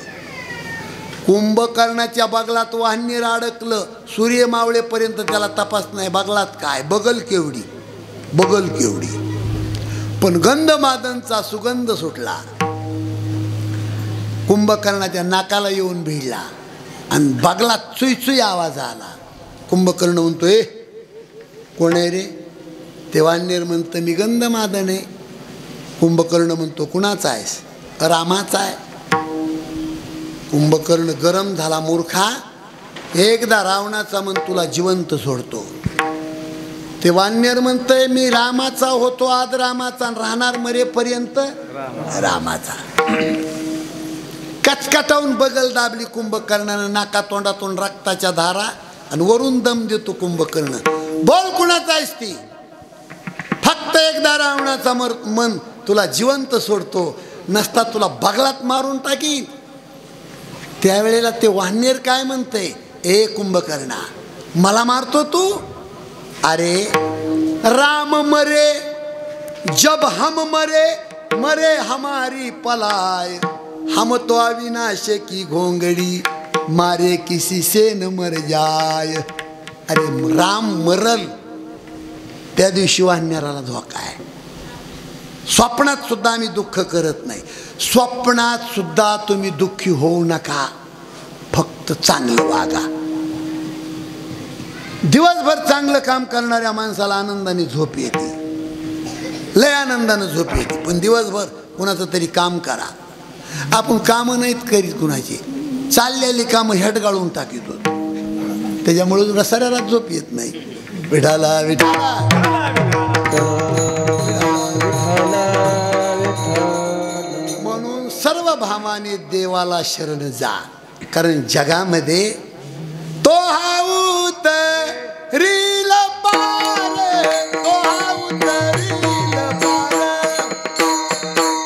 S1: कुंभकर्णाच्या बगलात वाहनीर अडकलं. सूर्य मावळेपर्यंत त्याला तपास नाही. बगलात काय बगल केवढी, बगल केवढी. पण गंधमादनचा सुगंध सुटला. कुंभकर्णाच्या नाकाला येऊन भिडला आणि बगलात चुईचुई आवाज आला. कुंभकर्ण म्हणतोय कोण आहे रे? ते वानर म्हणतं मी गंधमादन आहे. कुंभकर्ण म्हणतो कुणाचा आहेस? रामाचा आहे. कुंभकर्ण गरम झाला, मूर्खा, एकदा रावणाचा म्हण तुला जिवंत सोडतो. ते वानर म्हणतंय मी रामाचा होतो आज रामाचा, राहणार मरेपर्यंत रामाचा. कचकटावून बगल दाबली कुंभकर्णानं, नाका तोंडातून रक्ताच्या धारा, आणि वरून दम देतो कुंभकर्ण. बोल कुणाचा आहेस ती? फक्त एकदा रावणाचा मन तुला जिवंत सोडतो, नसता तुला बगलात मारून टाकीन. त्यावेळेला ते वानर काय म्हणते? ए कुंभकर्णा, मला मारतो तू? अरे राम मरे जब हम मरे, मरे हमारी पलाय, हम तो अविनाश की घोंगडी, मारे किसी से न मर जाय. अरे राम मरल त्या दिवशी वानराला धोका आहे. स्वप्नात सुद्धा आम्ही दुःख करत नाही. स्वप्नात सुद्धा तुम्ही दुःखी होऊ नका, फक्त चांगलं वागा. दिवसभर चांगलं काम करणाऱ्या माणसाला आनंदाने झोप येते, लय आनंदाने झोप येते. पण दिवसभर कुणाचं तरी काम करा. आपण कामं नाहीत करीत कुणाची, चाललेली कामं हेटगाळून टाकीत होतो. त्याच्यामुळे रसाऱ्याला झोप येत नाही. विठाला विठाला म्हणून सर्व भावाने देवाला शरण जा. कारण जगामध्ये तो हाऊत रील पार, तो हाऊत रील पार,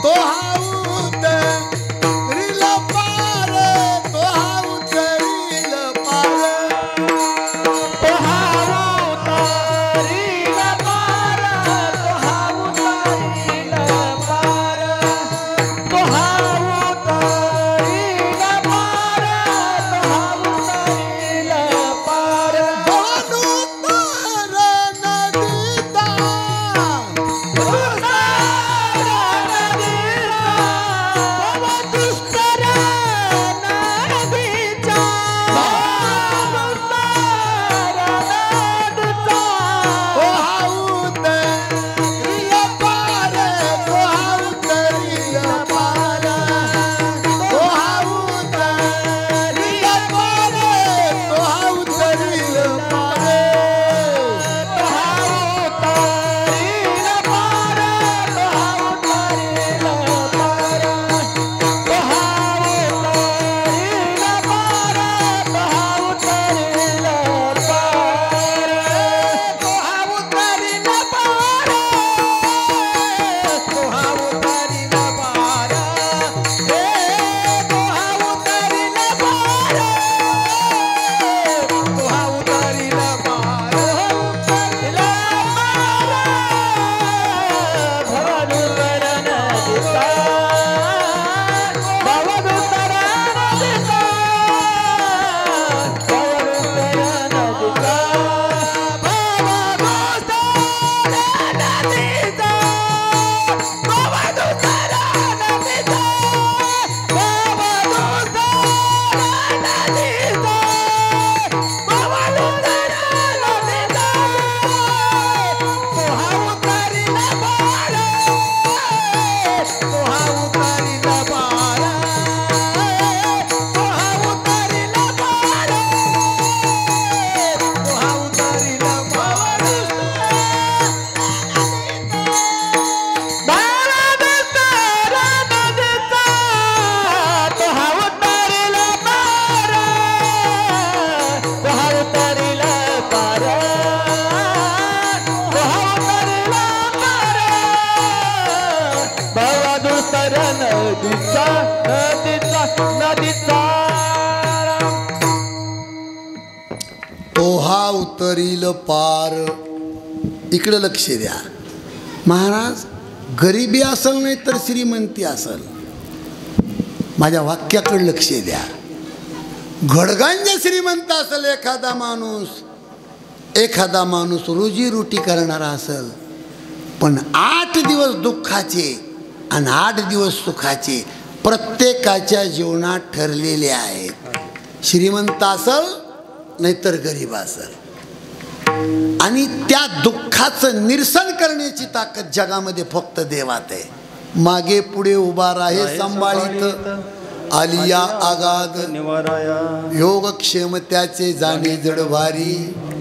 S1: तो हाऊत रील पार, तो हाऊत रील पार,
S2: तो हाऊत रील पार, तो हाऊत रील पार, तो हाऊत रील पार, तो हाऊत रील पार.
S1: तोहा उतरील पार. इकडे लक्ष द्या महाराज. गरिबी असल नाही तर श्रीमंती असल, माझ्या वाक्याकडे लक्ष द्या. घडगंज श्रीमंत असेल एखादा माणूस रोजीरोटी करणारा असेल, पण 8 दिवस दुःखाचे आणि 8 दिवस सुखाचे प्रत्येकाच्या जीवनात ठरलेले आहेत. श्रीमंत असेल नाहीतर गरीब असेल. आणि त्या दुःखाचं निरसन करण्याची ताकद जगामध्ये फक्त देवात आहे. मागे पुढे उभा राहे सांभाळीत आलिया आगाध
S2: निवाराया
S1: योगक्षेम त्याचे जाणे जड भारी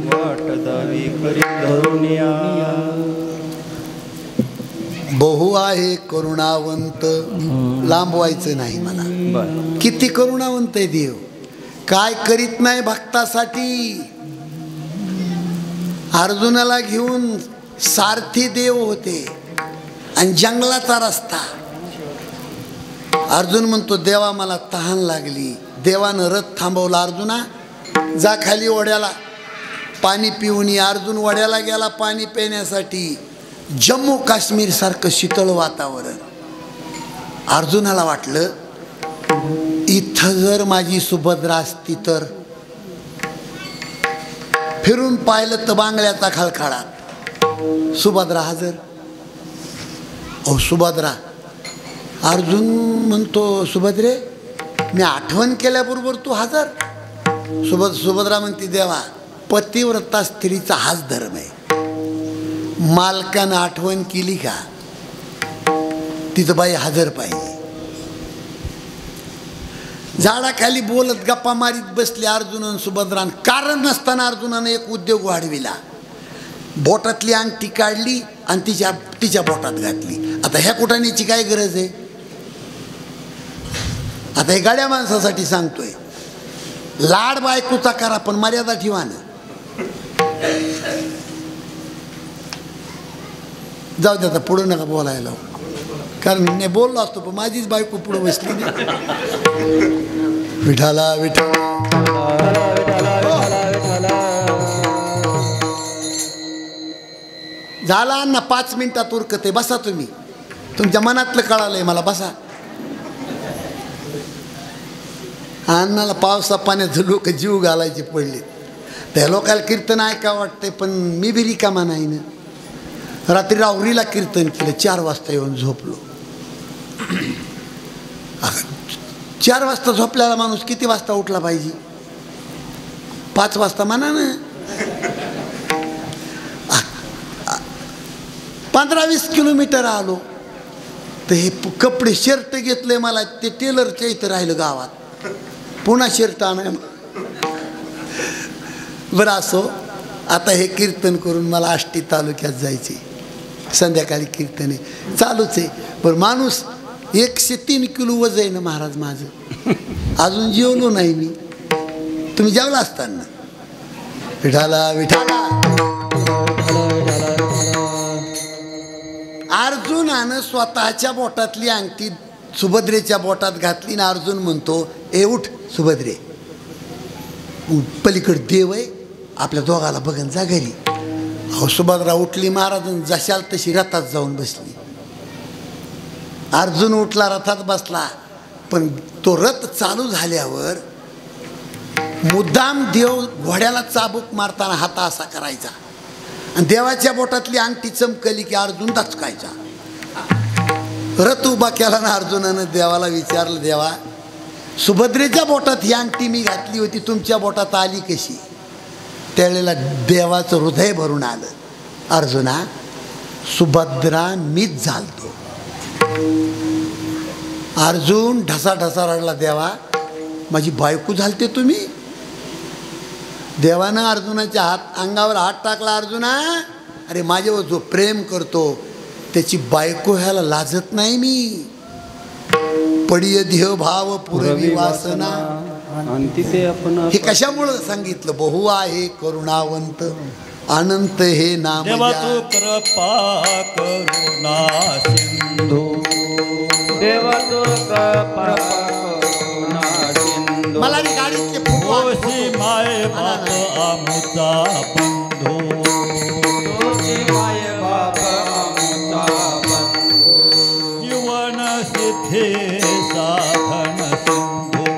S2: वाट दावी करी धरुनिया
S1: बहु आहे करुणावंत. लांबवायचं नाही मला. किती करुणावंत आहे देव. काय करीत नाही भक्तासाठी. अर्जुनाला घेऊन सारथी देव होते आणि जंगलाचा रस्ता. अर्जुन म्हणतो देवा मला तहान लागली. देवानं रथ थांबवला. अर्जुना जा खाली ओढ्याला पाणी पिऊन. अर्जुन ओढ्याला गेला पाणी पिण्यासाठी. जम्मू काश्मीर सारखं शीतळ वातावरण. अर्जुनाला वाटलं इथं जर माझी सुभद्रा असती तर. फिरून पाहिलं तर बांगड्याचा खळखळाट. सुभद्रा हजर. ओ सुभद्रा. अर्जुन म्हणतो सुभद्रे मी आठवण केल्याबरोबर तू हजर. सुभद्रा म्हणते देवा पतिव्रता स्त्रीचा हाच धर्म आहे. मालकानं आठवण केली का तिथं बाई हजर पाहिजे. झाडाखाली बोलत गप्पा मारीत बसले अर्जुन आणि सुभद्रा. कारण नसताना अर्जुनानं एक उद्योग वाढविला. बोटातली अंगठी काढली आणि तिच्या बोटात घातली. आता ह्या कुठाण्याची काय गरज आहे. आता हे गाड्या माणसासाठी सांगतोय. लाड बायकोचा करा पण मर्यादा ठेवा ना. जाऊ दे आता पुढं नका बोलायला. कारण मी बोललो असतो पण माझीच बायको पुढं बसली. विठाला विठाला झाला ना 5 मिनिटात उरकते. बसा तुम्ही. तुमच्या मनातलं कळालंय मला. बसा. अण्णाला पावसा पाण्यात लोक जीव घालायचे पडले. त्या लोकांना कीर्तन ऐका वाटतंय पण मी बी रिकामा नाही ना. रात्री रावरीला कीर्तन केलं. 4 वाजता येऊन झोपलो. 4 वाजता झोपल्याला माणूस किती वाजता उठला पाहिजे. 5 वाजता म्हणा ना. 15-20 किलोमीटर आलो तर हे कपडे शर्ट घेतले मला. ते टेलरच्या इथं राहिलं गावात. पुन्हा शर्ट आणाय. बरं असो. आता हे कीर्तन करून मला आष्टी तालुक्यात जायचे. संध्याकाळी कीर्तन आहे चालूच आहे. बरं माणूस 103 किलो वजन आहे ना महाराज माझं. अजून जेवलो नाही मी. तुम्ही जेवला असताना. विठाला विठाला. अर्जुनानं स्वतःच्या बोटातली अंगठी सुभद्रेच्या बोटात घातली ना. अर्जुन म्हणतो ए उठ सुभद्रे. पलीकडे देव आहे आपल्या दोघाला बघन जा घरी. अहो सुभद्रा उठली. महाराज जशाल तशी रथात जाऊन बसली. अर्जुन उठला रथात बसला. पण तो रथ चालू झाल्यावर मुद्दाम देव घोड्याला चाबूक मारताना हात असा करायचा आणि देवाच्या बोटातली अंगठी चमकली की अर्जुन दचकायचा. रथ उभा केला ना अर्जुनानं. देवाला विचारलं देवा सुभद्रेच्या बोटात ही अंगठी मी घातली होती तुमच्या बोटात आली कशी. त्यावेळेला देवाचं हृदय भरून आलं. अर्जुना सुभद्रा मीच झालतो. अर्जुन ढसा ढसा रडला. देवा माझी बायको झालते तुम्ही. देवानं अर्जुनाच्या अंगावर हात टाकला. अर्जुना अरे माझ्यावर जो प्रेम करतो त्याची बायको ह्याला लाजत नाही मी. पडिय देह भाव पुरवी वासना. हे कशामुळं सांगितलं. बहु आहे करुणावंत अनंत हे नाम.
S3: देवा तू कृपा करुणा सिंधू.
S2: देवा तू कृपा करुणा सिंधू.
S1: मला गाडीतले
S3: ओशी माय बाप आमुचा बंधू.
S2: माय बाप आमुचा बंधू.
S3: जीवन सिद्धे साधन सिंधू.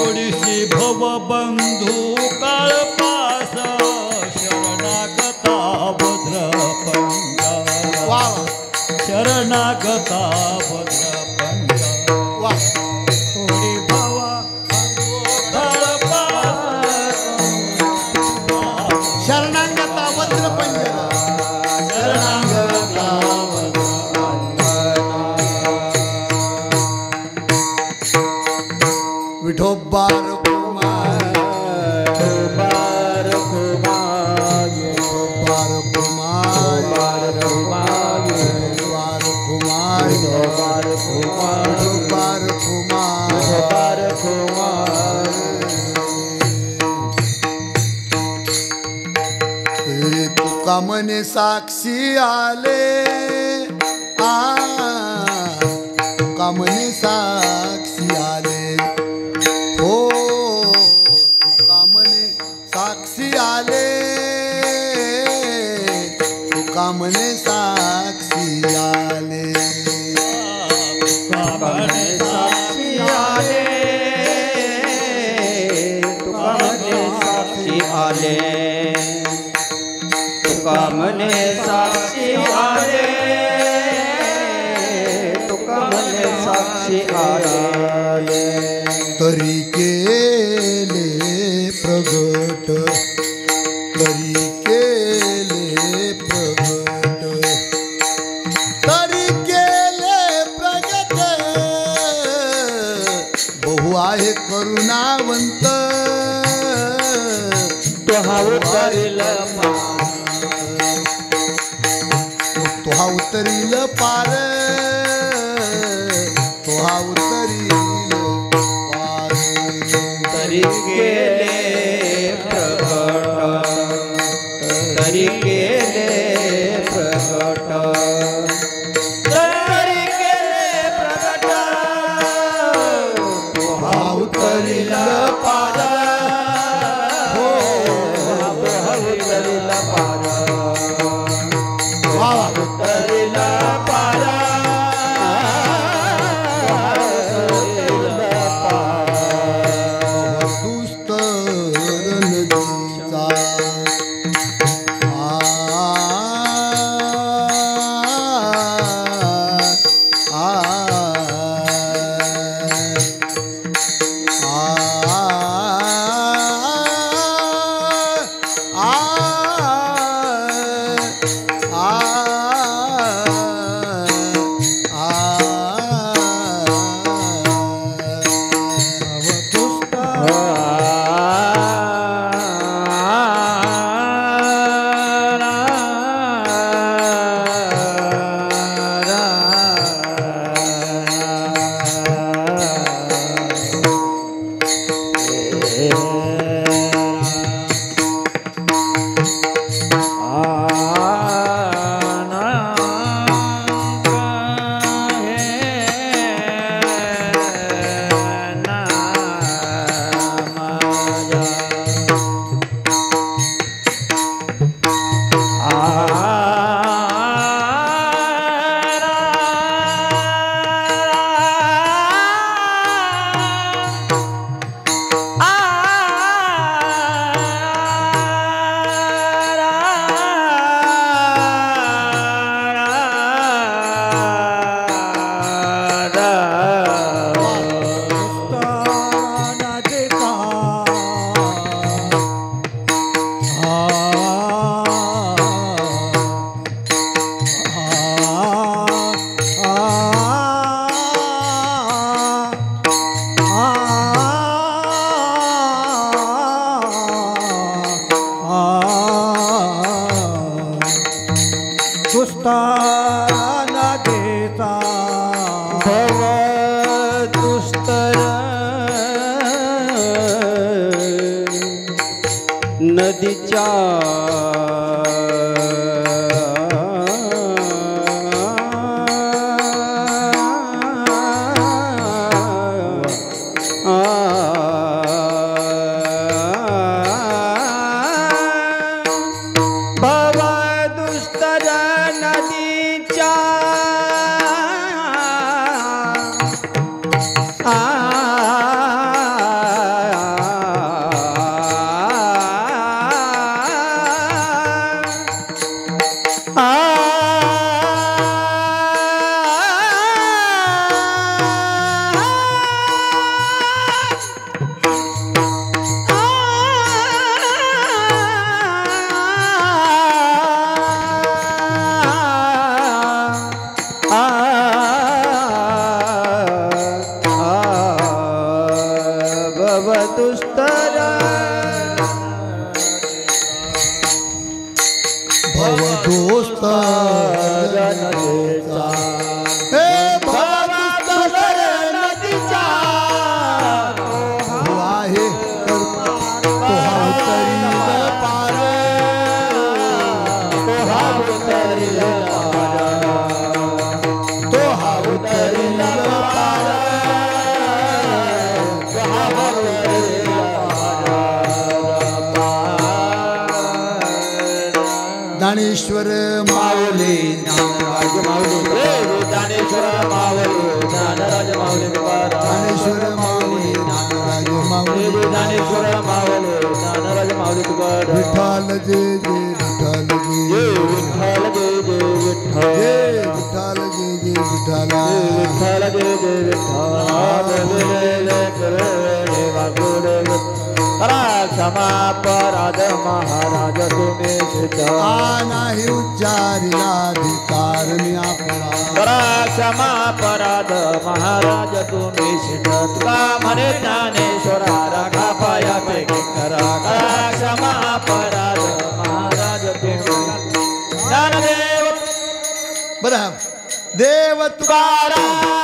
S3: ओडिसी भव बंधू काळपास शरणागता भद्र पंगा. शरणागता भद्र पंगा. ओडी भवा
S1: साक्षी आले तुका म्हणे साक्षी आले हो तुका म्हणे साक्षी आले तुका म्हणे साक्षी आले
S2: तुका म्हणे साक्षी आले तुका म्हणे साक्षी आले तुका म्हणे साक्षी आले तुका म्हणे साक्षी आले
S1: तरी केले प्रगट तरी केले प्रगट तरी केले प्रगट बहु आहे करुणावंत
S2: तुहा उतरिल
S1: तुहा उतरील पार तुहा उतरील पार
S2: तरी केले प्रगट तरी केले प्रगट तरी केले प्रगट तुहा उतरिल पार हो तुहा उतरिल पार उतरिल पार नदीच्या
S1: ज्ञानेश्वर माऊली
S2: ज्ञानराज माऊली ज्ञानेश्वर माऊली ज्ञानराज माऊली
S1: ज्ञानेश्वर माऊली ज्ञानराज माऊली
S2: ज्ञानेश्वर माऊली ज्ञानराज माऊली
S1: विठ्ठल जय जय विठ्ठल
S2: विठ्ठल जय जय विठ्ठल
S1: विठ्ठल जय जय विठ्ठल
S2: विठ्ठल जय जय विठ्ठल क्षमा पराध महाराज तुम्ही सिद्ध
S1: नाही उच्चारिला धिकार मी आपला
S2: क्षमा पराध महाराज तुम्ही सिद्ध तुका म्हणे ज्ञानेश्वरा राखा पाया पैकी करा क्षमा पराध महाराज तुम्ही ज्ञानदेव
S1: बरं देव तुकाराम